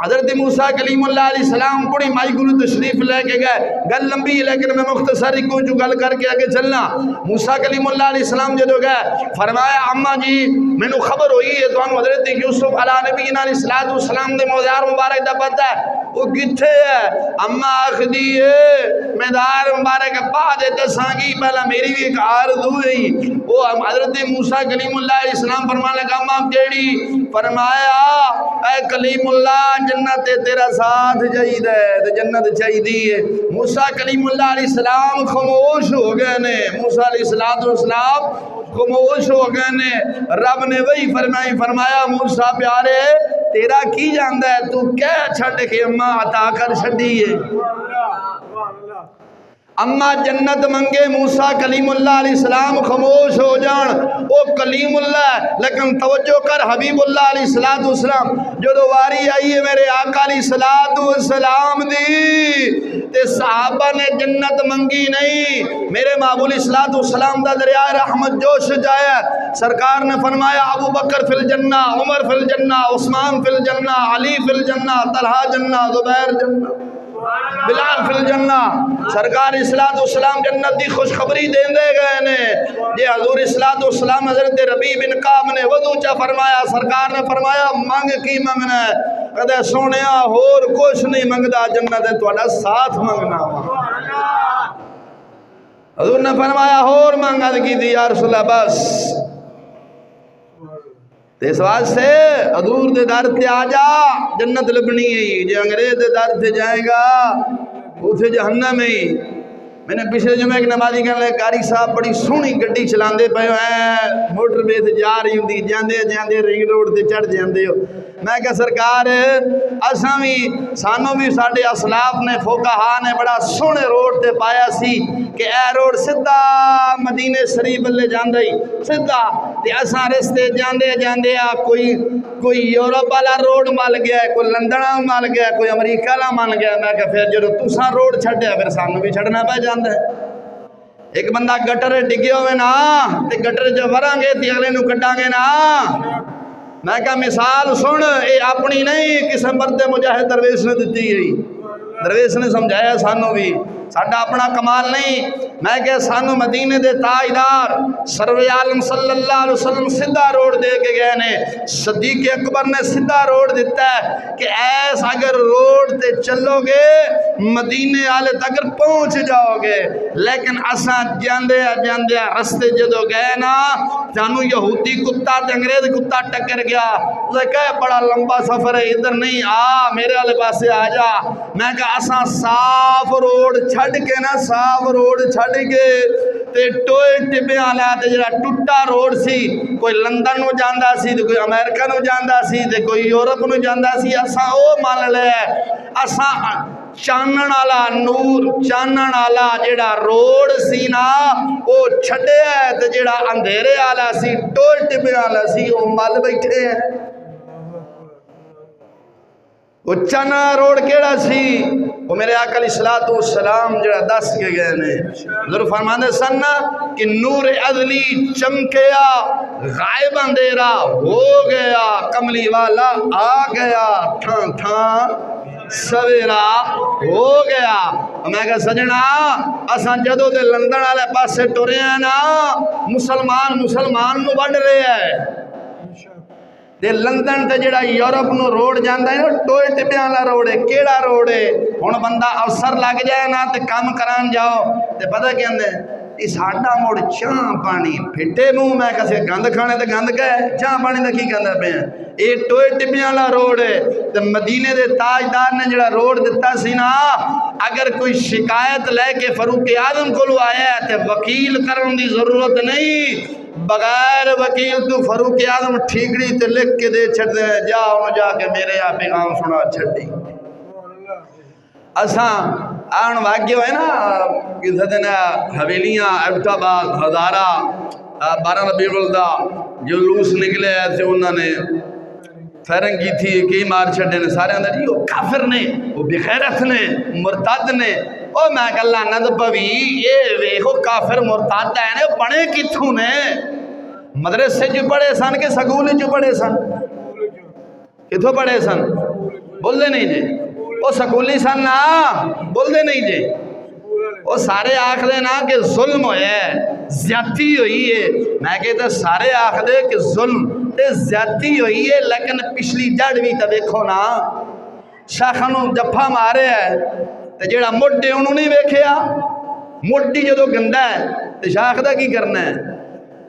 حضرت موسیٰ کلیم اللہ علیہ السلام بڑی مائی گلو تشریف لے کے گئے گل لمبی ہے لیکن میں مختصر کو جو گل کر کے آگے چلنا موسیٰ کلیم اللہ علیہ السلام جدو گئے فرمایا اماں جی میں نے خبر ہوئی ہے تو حضرت یوسف علیہ نبینا علیہ السلام دے مزار مبارک دا پتہ ہے وہ کتھے ہے اماں آخدی ہے مزار مبارک پا دے دسانگی پہلا میری بھی ایک عارض ہوئی وہ حضرت موسیٰ کلیم اللہ علیہ السلام فرمانے لگا اماں کیڑی فرمایا اے کلیم اللہ جنت تیرا ساتھ چاہیے تو جنت چاہیے موسیٰ کلیم اللہ علیہ السلام خاموش ہو گئے نے موسیٰ علیہ السلام خاموش ہو گئے نے رب نے وہی فرمایا موسیٰ پیارے تیرا کی جاندہ ہے تو کیا چھڑ کے اماں عطا کر چھڑی ہے اما جنت منگے موسیٰ کلیم اللہ علیہ السلام خاموش ہو جان او کلیم اللہ لیکن توجہ کر حبیب اللہ علیہ السلام جو دواری آئی ہے میرے آقا علیہ السلام دی تے صحابہ نے جنت منگی نہیں میرے محبوب علیہ السلام دا دریائے رحمت جوش جایا سرکار نے فرمایا ابو بکر فی الجنہ عمر فی الجنہ عثمان فی الجنہ علی فی الجنہ طلحہ جنہ زبیر جنہ بلال فی الجنہ سرکار السلام جنت دی خوشخبری دین دے گئے نے یہ حضور السلام حضرت ربیع بن کعب نے وضو چا فرمایا سرکار نے فرمایا مانگ کی منگنا ہے کدے سونیا ہور کچھ نہیں منگدا جنت ہے تہاڈا ساتھ منگنا حضور نے فرمایا ہور منگد کی دی یا رسول اللہ بس اس واسطے حضور دے در تے آ جا جنت لبنی ہے جے انگریز دے در تے جائے گا اوتھے جہنم ہے میں نے پچھلے جمعے ایک نمازی کہنے لگے قاری صاحب بڑی سونی گڈی چلاندے پئے ہیں موٹر وے تے جا رہی ہوندی جاندے رنگ روڈ تے چڑھ جاندے ہو میں کہ سرکار اساں بھی سانو بھی ساڈے اسلاف نے فقہا نے بڑا سونے روڈ تے پایا سی کہ اے روڈ سیدھا مدینے شریف لے جاندا ہی سیدھا تے اساں رستے جاندے کوئی یورپ والا روڈ مل گیا کوئی لندن مل گیا کوئی امریکہ والا مل گیا میں کہ پھر جدوں تساں روڈ چھڈیا پھر سانو بھی چھڈنا پے جاندا ہے ایک بندہ گٹر ڈگے ہوئے نا تے گٹر جو وراں گے تے اگلے نو کڈاں گے نا میں کہا مثال سن اے اپنی نہیں کسی مرد مجاہد درویش نے دیتی گئی درویش نے سمجھایا سانو بھی ساڈا اپنا کمال نہیں میں کہ سانو مدینے دے تاجدار سرور عالم صلی اللہ علیہ وسلم سیدھا روڈ دے کے گئے نے صدیق اکبر نے سیدھا روڈ دیتا ہے کہ ایس اگر روڈ تے چلو گے مدینے والے تک پہنچ جاؤ گے لیکن اساں جاندے رستے جدو گئے نا جانو یہودی کتا تے انگریز کتا ٹکر گیا اسے کہے بڑا لمبا سفر ہے ادھر نہیں آ میرے والے پاسے آ جا میں کہا اساں صاف روڈ چھڑ کے نا صاف روڈ چھڑ کے تے ٹوئے ٹبے والا تے جڑا ٹوٹا روڈ سی کوئی لندن نو جاندا سی تے کوئی امریکہ نو جاندا سی تے کوئی یورپ نو جاندا سی اساں او مان لے اساں چانن والا نور چانن والا جڑا روڈ سی نا او چھڈیا تے جڑا اندھیرے والا سی ٹوئے ٹبے والا سی او مل بیٹھے ہیں وہ چانا روڈ کیڑا سی وہ میرے آقا علیہ السلام جڑا دس کے گئے نے ضرور فرماندے سن کہ نور عدلی چمکیا غائب اندھیرا ہو گیا کملی والا آ گیا تھان تھان سویرا ہو گیا میں کہا سجنا اساں جدو دے لندن والے پاسے ٹرے ہیں نا مسلمان نو بڑھ رہے ہیں تے لندن تے جڑا یورپ نو روڈ جاندا ہے نا ٹوئے ٹبے والا روڈ ہے کیڑا روڈ ہے ہن بندہ افسر لگ جائے نا تے کام کران جاؤ تے پتہ کیندے ای ساڈا موڑ چاہ پانی پھٹے منہ میں کسے گند کھانے تے گند گئے چاہ پانی دا کی کہندا پیا اے ٹوئے ٹبے والا روڈ ہے تے مدینے دے تاجدار نے جڑا روڈ دتا سی نا اگر کوئی شکایت لے کے فاروق اعظم کولو آیا ہے تے وکیل کرن دی ضرورت نہیں بغیر وکیل تو فاروق اعظم ٹھیکڑی تے لکھ کے دے چھڑ دے جا انہوں جا کے میرے آپ پیغام سنا چھڑ دی اساں آن واقعی ہوئے نا کسی دن حویلیاں ایبٹ آباد ہزارہ 12 ربیع الاول جلوس نکلے ایسے انہوں نے فیرنگ کی تھی کئی مار چھڑے نے سارے اندر یہ کافر نے وہ بغیرت نے مرتد نے او میں کہ اللہ ند پوی یہ ویکھو کافر مرتد ہے نے پڑھے کتھوں نے مدرسے جو پڑھے سن کہ سکول جو پڑھے سن کتھوں پڑھے سن بول دے نہیں جی وہ سکولی سن نا بول دے نہیں جی وہ سارے آکھ دے نا کہ ظلم ہوئے ہے زیادتی ہوئی ہے میں کہتا سارے آکھ دے کہ ظلم تے زیادتی ہوئی ہے لیکن پچھلی جڑ بھی تا دیکھو نا شاخنوں جپا مارے ہے تے جیڑا مڈے انہوں نہیں بیکھیا مڈی جدو گندہ ہے تے شاخ دا کی کرنا ہے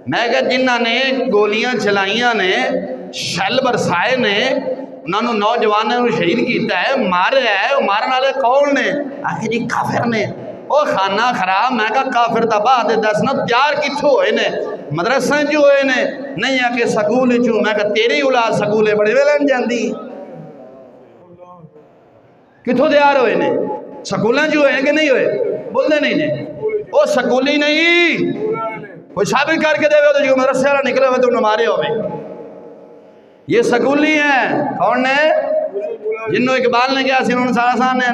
میں کہا جنہ نے گولیاں چلائیاں نے شل برسائے نے انہوں نے نوجوانوں نے شہید کیتا ہے مارے ہے مارن والے کون نے آخر جی کافر نے او خانہ خراب میں کہا کافر تباہ دے دسنا تیار کتھو ہوئے نے مدرسہ جو ہوئے نے نہیں ہے کہ سکول جو میں کہا تیری اولاد سکولے بڑے ویلن جاندی کتھو تیار ہوئے نے سکولیں جو ہوئے کہ نہیں ہوئے بول دے نہیں جی او سکولی نہیں کوئی ثابت کر کے دے گا تو جو مدرسے والا نکلے ہوئے تو انہوں مارے ہوئے یہ سکولی ہیں کون نے جنہوں اقبال نے کیا سی انہوں نے سارا سان ہے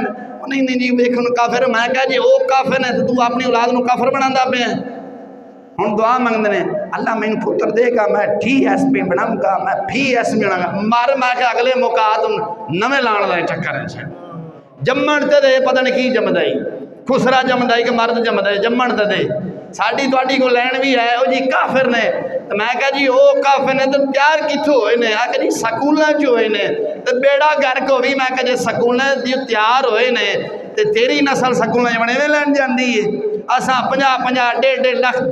نہیں جی دیکھو کافر میں کہا جی وہ کافر ہے تو اپنی اولاد نو کافر بنا پہ ہیں ہن دعا منگتے ہیں اللہ میں پتر دے گا میں ٹی ایس پی بناؤں گا میں پی ایس پی بناؤں گا مارے میں کہ اگلے موقع تم نویں لان لائے چکر ہے جمن تے دے پتہ نہیں کی جمدائی خسرا جمدائی کہ مرد جمدائی جمن تے دے ساڑی توڑی کو لین بھی ہے او جی کافر نے تو میں کہا جی او کافر نے تو پیار کتھو ہوئے نے آکھا جی سکولہ جو ہوئے نے تو بیڑا گھر کو بھی میں کہا جی سکولہ جو تیار ہوئے نے تو تیری نسل سکولہ بنے میں لین جاندی ہے اساں 50 1.5 لاکھ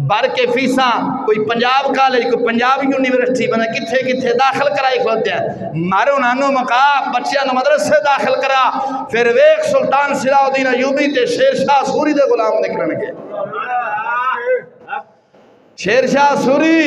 بھر کے فیساں کوئی پنجاب کالج کوئی پنجاب یونیورسٹی بنا کتھے داخل کرائی کھلتے ہیں مارو نانو مقاب بچیاں نو مدرسے داخل کرا پھر ویک سلطان صلاح الدین ایوبی تے شیر شاہ سوری دے غلام نکلن گے شیر شاہ سوری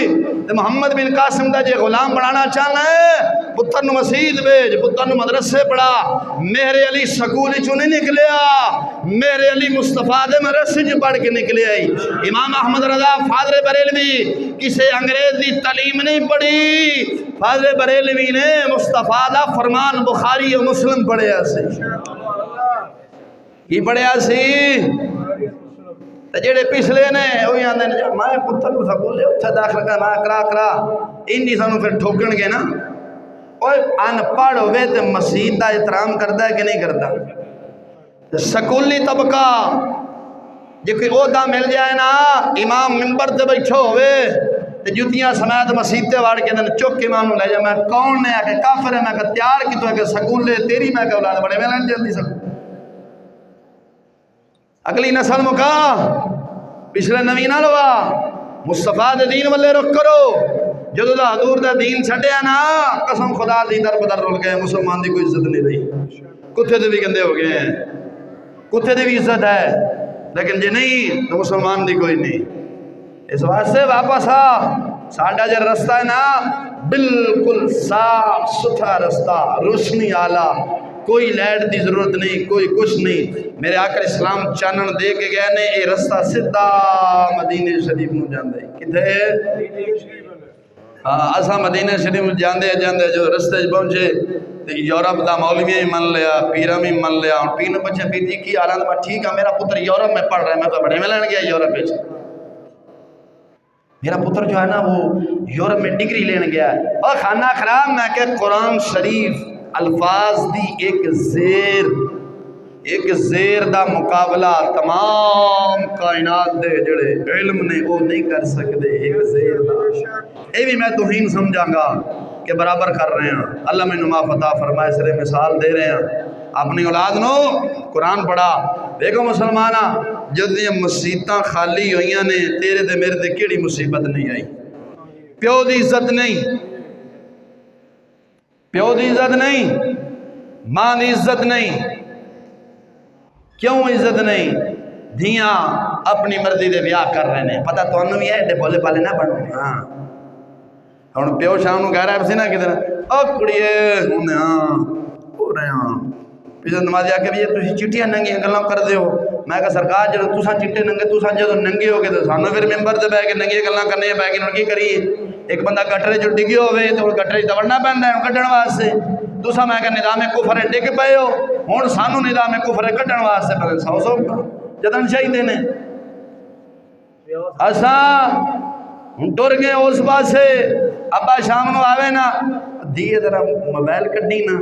تے محمد بن قاسم دا جے غلام بنانا چاہنا ہے پتر نو مسجد بیج پتر نو مدرسے پڑھا میرے علی سکول چوں نہیں نکلیا میرے علی مصطفیٰ دے مدرسے چوں پڑھ کے نکلے آئی امام احمد رضا فاضل بریلوی کسے انگریز دی تعلیم نہیں پڑھی فاضل بریلوی نے مصطفیٰ دا فرمان بخاری و مسلم پڑھیا سی کی پڑھیا سی جڑے پچھلے نے وہی آندے نے میں پتر کو سکول اتھے داخل کرا انجی سانو پھر ٹھوکن گے نا اوے ان پڑھ ہوئے تے مسجد دا احترام کردا ہے کہ نہیں کردا سکولی طبقہ جے کوئی عہدہ مل جائے نا امام منبر تے بیٹھو ہوئے تے جوتیاں سمیت مسجد تے واڑ کے دن چک امام نو لے جا میں کون نے کہ کافر ہے میں کہ تیار کی تو ہے کہ سکول لے تیری میں کہ اولاد بڑے میں لین جلدی سکول اگلی نسل مکا پچھلے نوینہ لوا مصطفیٰ دے دین والے رخ کرو جدو دا حضور دا دین چھڑیا نا قسم خدا دی در بدر رول گئے مسلمان دی کوئی عزت نہیں رہی کتے دے بھی گندے ہو گئے ہیں کتے دی بھی عزت ہے، لیکن جی نہیں تو مسلمان دی کوئی نہیں۔ اس واسطے واپس آ، ساڈا جو رستہ ہے نا بالکل صاف ستھرا رستہ، روشنی آلہ، کوئی لائٹ دی ضرورت نہیں، کوئی کچھ نہیں۔ میرے آقا اسلام چانن دے کے گئے نے، یہ رستہ سدھا مدینے شریف نو جاندے۔ کدھے؟ اساں مدینہ شریف جاندے جاندے جو رستے پہنچے تے یورپ دا مولوی بھی من لیا، پیرا بھی من لیا۔ پیر نے پوچھا پیر جی کی حال ہے؟ ٹھیک ہے، میرا پتر یورپ میں پڑھ رہا ہے، میں تو بڑے میں لین گیا یورپ وچ۔ میرا پتر جو ہے نا وہ یورپ میں ڈگری لین گیا ہے۔ اور خانہ خراب میں کہ قرآن شریف الفاظ دی ایک زیر دا مقابلہ تمام کائنات دے جڑے علم نے وہ نہیں کر سکتے۔ ایک زیر دا اے بھی میں توہین سمجھاں گا کہ برابر کر رہے ہیں۔ اللہ میں نما فتح فرمائے، سرے مثال دے رہے ہیں اپنی اولاد نو قرآن پڑھا۔ دیکھو مسلمانہ جد یہ مسیتاں خالی ہوئیاں نے، تیرے تے میرے تے کیڑی مصیبت نہیں آئی؟ پیو دی عزت نہیں، پیو دی عزت نہیں، ماں دی عزت نہیں۔ کیوں عزت نہیں؟ دھیاں اپنی مرضی دے بیاہ کر رہے ہیں، پتہ تو انہوں بھی ہے ایڈے بولے پالے نہ بنو۔ ہاں ہوں پیو شام نو کہہ رہا ہے پسی نا کدھر او کڑیے ہونے ہاں ہو رہے ہاں پیچھے نمازی آ کے بھی یہ تسی چٹیاں ننگیاں گلاں کر دے ہو۔ میں کہا سرکار جب تساں چٹے ننگے تساں جب ننگے ہو گے تو سانو پھر ممبر تے بیٹھ کے ننگیاں گلاں کرنے پے گی، کی کریے؟ ایک بندہ گٹرے جو ڈگی ہوئے تو گٹرے دوڑنا پیندا ہے کڈن واسطے۔ تساں میں کہا نظام کفر ڈگ پئے ہو، ہن سانو نظام کفر کڈن واسطے پر 100 جدن چاہیے نے۔ اساں ہن ٹر گئے اس پاسے۔ ابا شام نو آوے نا دیے ذرا موبائل کڈی نا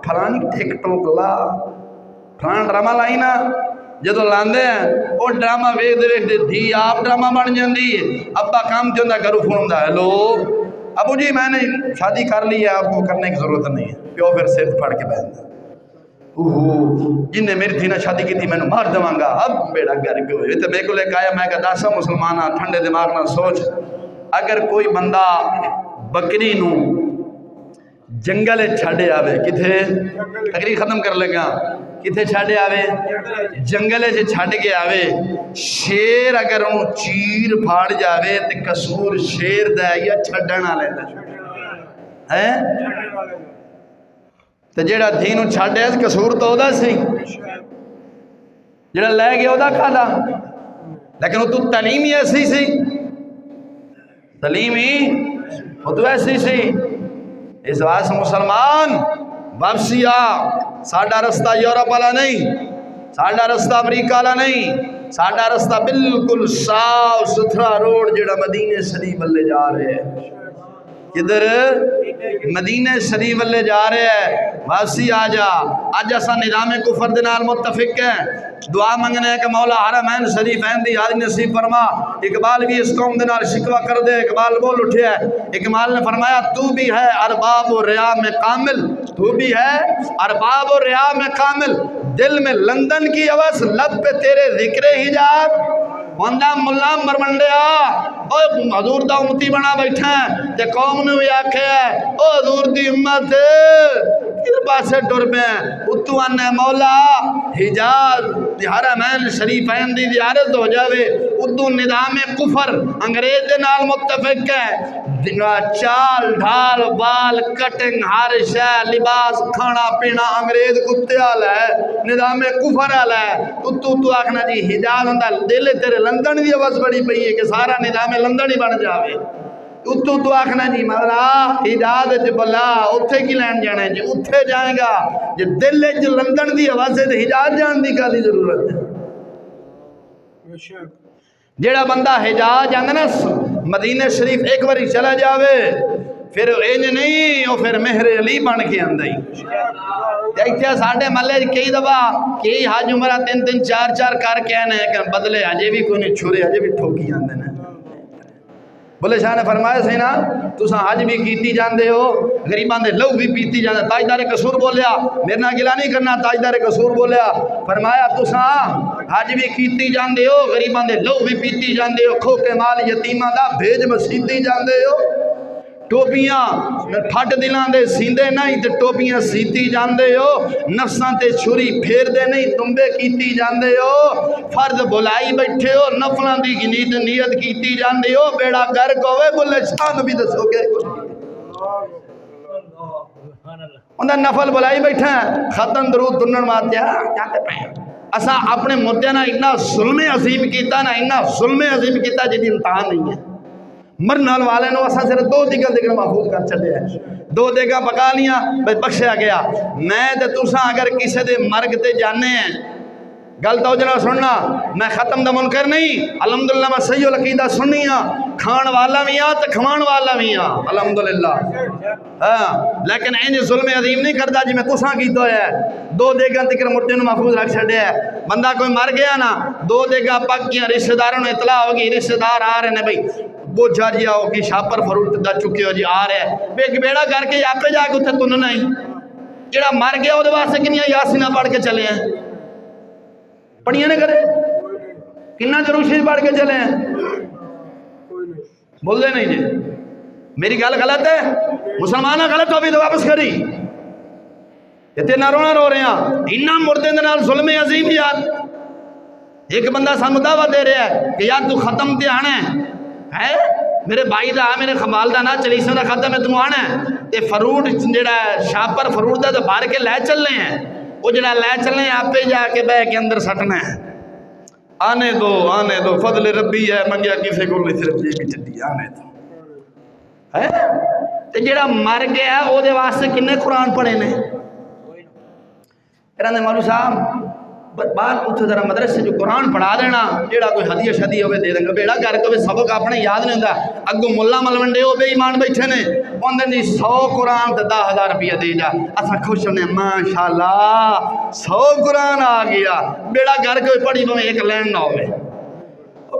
فلانی ٹک ٹوک لا فلان ڈرامہ لائی نا، جدو لاندے ہیں وہ ڈرامہ ویکھدے ویکھدے دھی آپ ڈرامہ بن جاندی ہے۔ ابا کام تے ہوندا گھروں فون ہوندا ہیلو ابو جی میں نے شادی کر لی ہے، آپ کو کرنے کی ضرورت نہیں ہے۔ پیو پھر سر پھڑ کے بیٹھتا جن نے میری تھی نا شادی کی تھی میں نے مار دواں گا۔ اب بیڑا گھر کے ہوئے تو میرے کو لے کے آیا، میں کہا داسا مسلمانہ ٹھنڈے دماغ نہ سوچ، اگر کوئی بندہ بکری نو جنگل چھڑے آوے، کتھے تقریر ختم کر لگا، کتھے چھڑے آوے؟ جنگلے سے چھڑ کے آوے، شیر اگر انہوں چیر پھاڑ جاوے تے قصور شیر دا یا چھڑنا لیتا ہے تے جیڑا دھینو چھڑے اس قصور تو دا سی، جیڑا لے گیا دا کھالا، لیکن وہ تو تعلیمی ایسی سی، تعلیمی وہ تو ایسی سی۔ اس واسطے مسلمان واپسی آ، ساڈا رستہ یورپ والا نہیں، ساڈا رستہ امریکہ والا نہیں، ساڈا رستہ بالکل صاف ستھرا روڈ جڑا مدینہ شریف والے جا رہے ہیں۔ کدھر؟ مدینہ شریف والے جا رہے ہیں۔ واپسی آ جا، اج اساں نظام کفر دے نال متفق ہیں، دعا منگنے ہیں کہ مولا حرمین شریفین دی یاد نصیب فرما۔ اقبال بھی اس قوم دے نال شکوہ کر دے، اقبال بول اٹھے ہے، اقبال نے فرمایا تو بھی ہے ارباب و ریا میں کامل، تو بھی ہے ارباب و ریا میں کامل، دل میں لندن کی عوض لب پہ تیرے ذکر حجاب، وندہ ملام مرمنڈیا او حضور دا امتی بنا بیٹھا ہے تے قوم نے بھی آکھے ہے او حضور دی امت کس پاسے ڈر میں اتو آنے مولا حجاز دی حرمین شریفین دی زیارت ہو جاوے، اتو نظام کفر انگریز دے نال متفق ہے، چال ڈھال بال کٹنگ ہر شے لباس کھانا پینا انگریز کتے والا ہے، نظام کفر والا ہے، تو آکھنا جی حجاز ہوندا دل تیرے لندن دی آواز بڑی پئی ہے کہ سارا نظام لندن ہی بن جاوے، تو آکھنا جی مولا حجاز وچ بلا اوتھے کی لین جانا ہے جی اوتھے جائے گا جی دل وچ لندن دی آواز تے حجاز جان دی کالی ضرورت ہے۔ جیڑا بندہ حجاز جاندے نا مدینہ شریف ایک باری چلا جاوے پھر انج نہیں وہ پھر مہر علی بن کے آندا ہی۔ ایتھے ساڈے محلے کئی دفعہ کئی حج عمرہ 3 4 کر کے آنے کہ بدلے اجے بھی کوئی نہیں چھرے اجے بھی ٹھوکی آندے نے۔ بولے شاہ نے فرمایا سی نا تساں حج بھی کیتی جاندے ہو غریباں دے لہو بھی پیتی جاندے، تاجدار قصور بولیا میرے نال گلا نہیں کرنا، تاجدار قصور بولیا فرمایا تساں حج بھی کیتی جاندے ہو غریباں دے لہو بھی پیتی جاندے ہو، کھو کے مال یتیماں دا بھیج مسیتی جاندے ہو، ٹوپیاں پھٹ دلاں دے سیندے نہیں تے ٹوپیاں سیتی جاندے ہو، نفساں تے چھری پھیر دے نہیں تمبے کیتی جاندے ہو، فرض بلائی بیٹھے ہو نفلاں دی نیت کیتی جاندے ہو، بیڑا گرک ہوئے بلے شان بھی دسو گے انہیں نفل بلائی بیٹھا ہے ختم درود تنن ماتیا کہتے پہ اسا اپنے مردے نا اتنا ظلم عظیم کیتا نا اتنا ظلم عظیم کیتا جدی امتحان نہیں ہے مرنال والے نو اسا صرف 2 دیگا محفوظ کر چلے ہیں 2 دیگا پکا لیاں بخشیا گیا میں تے تساں اگر کسی دے مرگ تے جانے ہیں گل تو جناب سننا میں ختم دا منکر نہیں الحمدللہ میں صحیح العقیدہ سننی ہاں کھان والا بھی ہاں تے کھوان والا بھی ہاں الحمدللہ ہاں لیکن انج ظلم عظیم نہیں کرتا جی میں تساں کیتا ہے 2 دیگاں تکر مردے نو محفوظ رکھ چھڈیا ہے بندہ کوئی مر گیا نا 2 دیگاں پک گیا رشتہ داروں نے اطلاع ہوگی رشتہ دار آ رہے ہیں بھائی بوجھا جی آؤ کی شاپر فروٹ دا چکے ہو جی آ رہے ہیں بے بیڑا کر کے آپ پہ جا کے اتنے تننا ہی جڑا مر گیا وہ واسطے کنیاں یاسینہ پڑھ کے چلے ہیں پڑھیاں نے کرے کنہ ضرور شریف پڑھ کے چلے ہیں بول دے نہیں جی میری گل غلط ہے مسلمانہ غلط ہو بھی تو واپس کری اتنا رونا رو رہے ہیں انہاں مردے دے نال ظلم عظیم یار ایک بندہ سانو دعوت دے رہا ہے کہ یار تو ختم تے آنا ہے میرے بھائی دا میرے خمال دا نا چلیسوں دا ختم ہے تو آنا ہے تے فروٹ جڑا شاپر فروٹ دا تو بھار کے لے چلنے ہیں وہ جڑا لے چلنے ہیں آپ پہ جا کے بہ کے اندر سٹنا ہے آنے دو فضل ربی ہے منگیا کسی کو نہیں صرف یہ بھی چٹی آنے دو تے جڑا مر گیا او دے واسطے کنے قرآن پڑھے نے کہنے مولو صاحب بعد اتھے ذرا مدرسے جو قرآن پڑھا دینا جیڑا کوئی ہدیہ شدیہ ہوئے دے دیں گا بیڑا کر کے سبق اپنے یاد نہیں ہوتا اگو ملا ملونڈے ہو بے ایمان بیٹھے نے اندر نہیں 100 قرآن تے 10,000 روپیہ دے جا اسا خوش ہونے ماشاءاللہ 100 قرآن آ گیا بیڑا کر کے پڑھی بھویں ایک لین نہ ہوئے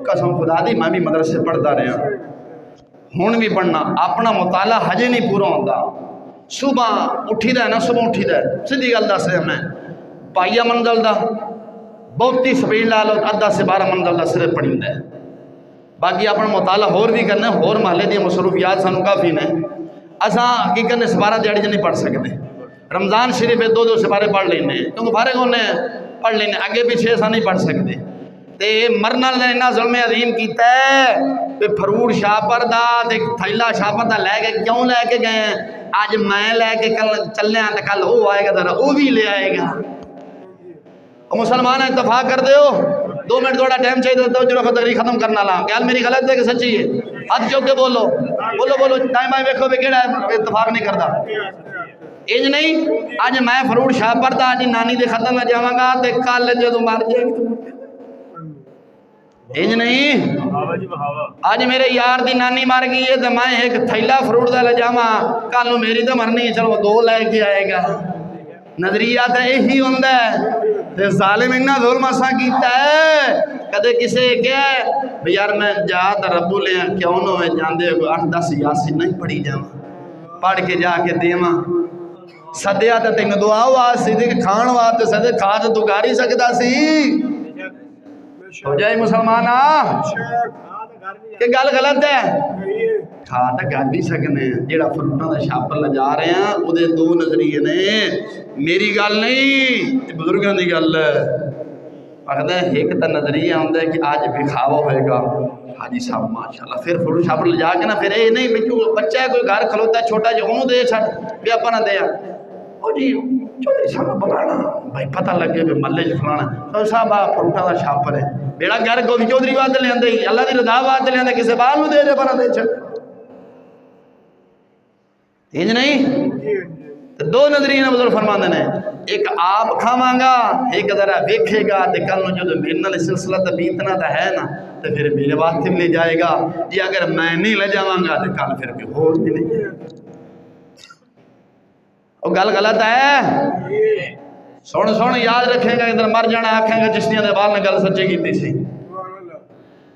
قسم خدا دی میں بھی مدرسے پڑھتا رہا ہون بھی پڑھنا اپنا مطالعہ ہجے نہیں پورا ہوتا صبح اٹھی دا ہے نا صبح اٹھی دا ہے سیدھی گل دس رہا میں پائیا منزل دا بہتی سپیڈ لا لو 10 سے 12 منزل دا صرف پڑھی ہے باقی اپنا مطالعہ ہور بھی کرنا ہور محلے دی مصروفیات سانو کافی نے اساں کی کرنے سپارہ دیہڑی نہیں پڑھ سکتے رمضان شریف 2 سپارے پڑھ لینے کیونکہ فارغ ہونے پڑھ لینے اگے پیچھے اساں نہیں پڑھ سکتے تے مرنال نے اتنا ظلم عظیم کیتا ہے تے فروٹ شاپر دا تے تھیلا شاپر دا لے کے کیوں لے کے گئے ہیں آج میں لے کے کل چلنے ہیں تے کل وہ آئے گا ذرا وہ بھی لے آئے گا مسلمان اتفاق کر دے ہو 2 منٹ تھوڑا ٹائم چاہیے تو جو تقریر ختم کرنا لا خیال میری غلط ہے کہ سچی ہے ہاتھ چوک کے بولو ٹائم آئے ویکھو بھی کیڑا اتفاق نہیں کرتا انج نہیں آج میں فروٹ شاپر دا آج نانی دے ختم میں جاواں گا تے کل جدوں مر جائے گی انج نہیں آج میرے یار دی نانی مر گئی ہے تے میں ایک تھیلا فروٹ دا لے جاواں کل نوں میری تے مرنی ہے چلو 2 لے کے آئے گا نظریہ تے یہی ہوندا ہے تے ظالم انہاں ظلم اساں کیتا ہے کدے کسے کہیا ہے یار میں جا تے رب لے کیوں نہ ہوئے جاندے 8-10 یاسین نہیں پڑھی جاواں پڑھ کے جا کے دیواں سدیا تے تینوں دعا واسطے تے کھان واسطے سدے کھا تے تو گاری سکدا سی ہو جائے مسلمانہ کہ گل غلط ہے کھا تے گل بھی سکنے جیڑا فروٹاں دا شاپر لے جا رہے ہیں او دے 2 نظریے نے میری گل نہیں بزرگاں دی گل ہے آخدا ہے ایک تا نظریہ ہوندا ہے کہ آج بکھاوا ہوئے گا حاجی صاحب ماشاءاللہ پھر فروٹ شاپر لے جا کے نا پھر اے نہیں بچہ ہے کوئی گھر کھلوتا ہے چھوٹا جو اونوں دے چھٹ بھی اپنا دے او جی چودھری صاحب بلانا بھائی پتہ لگے بھی محلے چ فلانا تو صاحب فروٹاں دا شاپر ہے بیڑا گھر کو بھی چودھری واسطے لیندے اللہ دی رضا واسطے لیندے کسے بال نوں دے اپنا دے چھٹ انج نہیں 2 نظریے بزرگ فرماندے نے ایک آپ کھاواں گا ایک ذرا ویکھے گا تے کل نوں جدوں میرے نال سلسلہ تے بیتنا تے ہے نا تے پھر میرے واسطے بھی لے جائے گا جی اگر میں نہیں لے جاواں گا تے کل پھر کوئی ہور بھی نہیں جائے گا او گل غلط ہے سن یاد رکھے گا ادھر مر جانا آکھیں گا چشتیاں دے بال نے گل سچی کیتی سی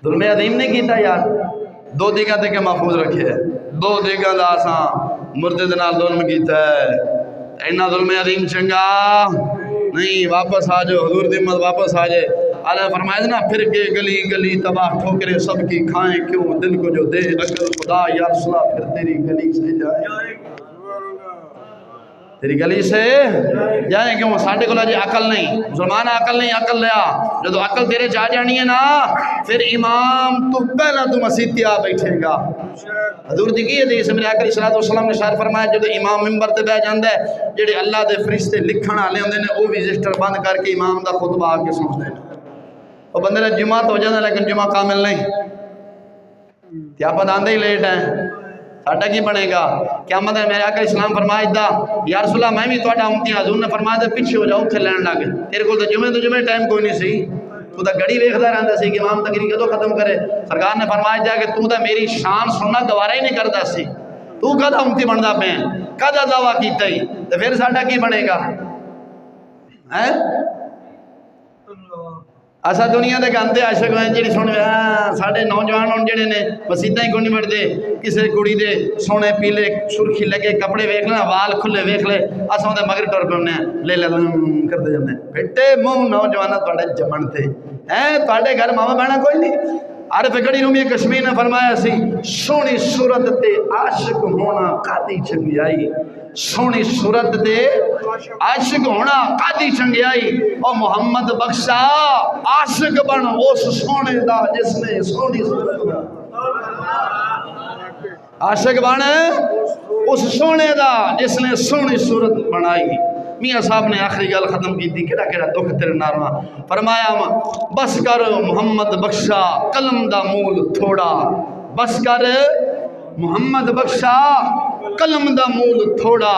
ظلم عظیم نہیں کیتا یار 2 دیگاں تے کہ محفوظ رکھے 2 دیگاں دا اساں مردے دے نال ظلم کیتا ہے اینا ظلم عظیم چنگا نہیں واپس آ جاؤ حضور دی امت واپس آ جائے اللہ فرمائے نا پھر کے گلی گلی تباہ ٹھوکرے سب کی کھائیں کیوں دل کو جو دے اگر خدا یا رسول اللہ پھر تیری گلی سے جائے تیری گلی سے جائیں کیوں ساڑھے کو جی عقل نہیں مسلمان عقل نہیں عقل لیا جو عقل تیرے چاہ جانی ہے نا پھر امام تو پہلا تو مسیح آ بیٹھے گا حضور دی کی حدیث میرے آقا علیہ السلام نے شاعر فرمایا جب امام ممبر تے بیٹھ جاندا ہے جڑے اللہ دے فرشتے لکھن والے ہوندے نے او بھی رجسٹر بند کر کے امام دا خطبہ آ کے سنتے ہیں او بندے نے جمعہ تو ہو جاندا لیکن جمعہ کامل نہیں تے آپ آندے ہی لیٹ ہیں ساڈا کی بنے گا قیامت ہے میرے آقا اسلام فرمایا دا یا رسول اللہ میں بھی تہاڈا امتی ہاں حضور نے فرمایا تے پیچھے ہو جاؤ اوتھے لین لگ تیرے کول تو جمعے ٹائم کوئی نہیں سی تو دا گھڑی ویکھدا رہندا سی کہ امام تقریر کدوں ختم کرے سرکار نے فرمایا جا کہ تو دا میری شان سننا گوارا ہی نہیں کردا سی تو کدا امتی بندا پیا کدا دعویٰ کیتا ہی تے پھر ساڈا کی بنے گا ہیں اسا دنیا دے گاندے عاشق ہیں جڑی سن ساڈے نوجوان ہن جڑے نے مسیتاں ہی کوئی نہیں وڑدے کسے کڑی دے سونے پیلے سرخی لگے کپڑے ویکھ لے وال کھلے ویکھ لے اساں دے مگر ٹر پونے لے لے کردے جاندے بیٹے منہ نوجوان تواڈے جمن تے ہیں تواڈے گھر ماما بہنا کوئی نہیں عارف گڑی رومی کشمیر نے فرمایا سی سونی صورت تے عاشق ہونا قاضی چنگیائی سونی صورت تے عاشق ہونا قاضی چنگیائی اور محمد بخشا عاشق بن اس سونے دا جس نے سونی صورت عاشق بن اس سونے دا جس نے سونی صورت بنائی میاں صاحب نے آخری گل ختم کی تھی کیڑا کیڑا دکھ تیرے نارواں فرمایا بس کر محمد بخشا قلم دا مول تھوڑا بس کر محمد بخشا قلم دا مول تھوڑا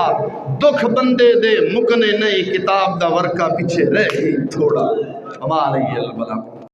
دکھ بندے دے مکنے نہیں کتاب دا ورکا پیچھے رہ گئی تھوڑا ہمارے البلا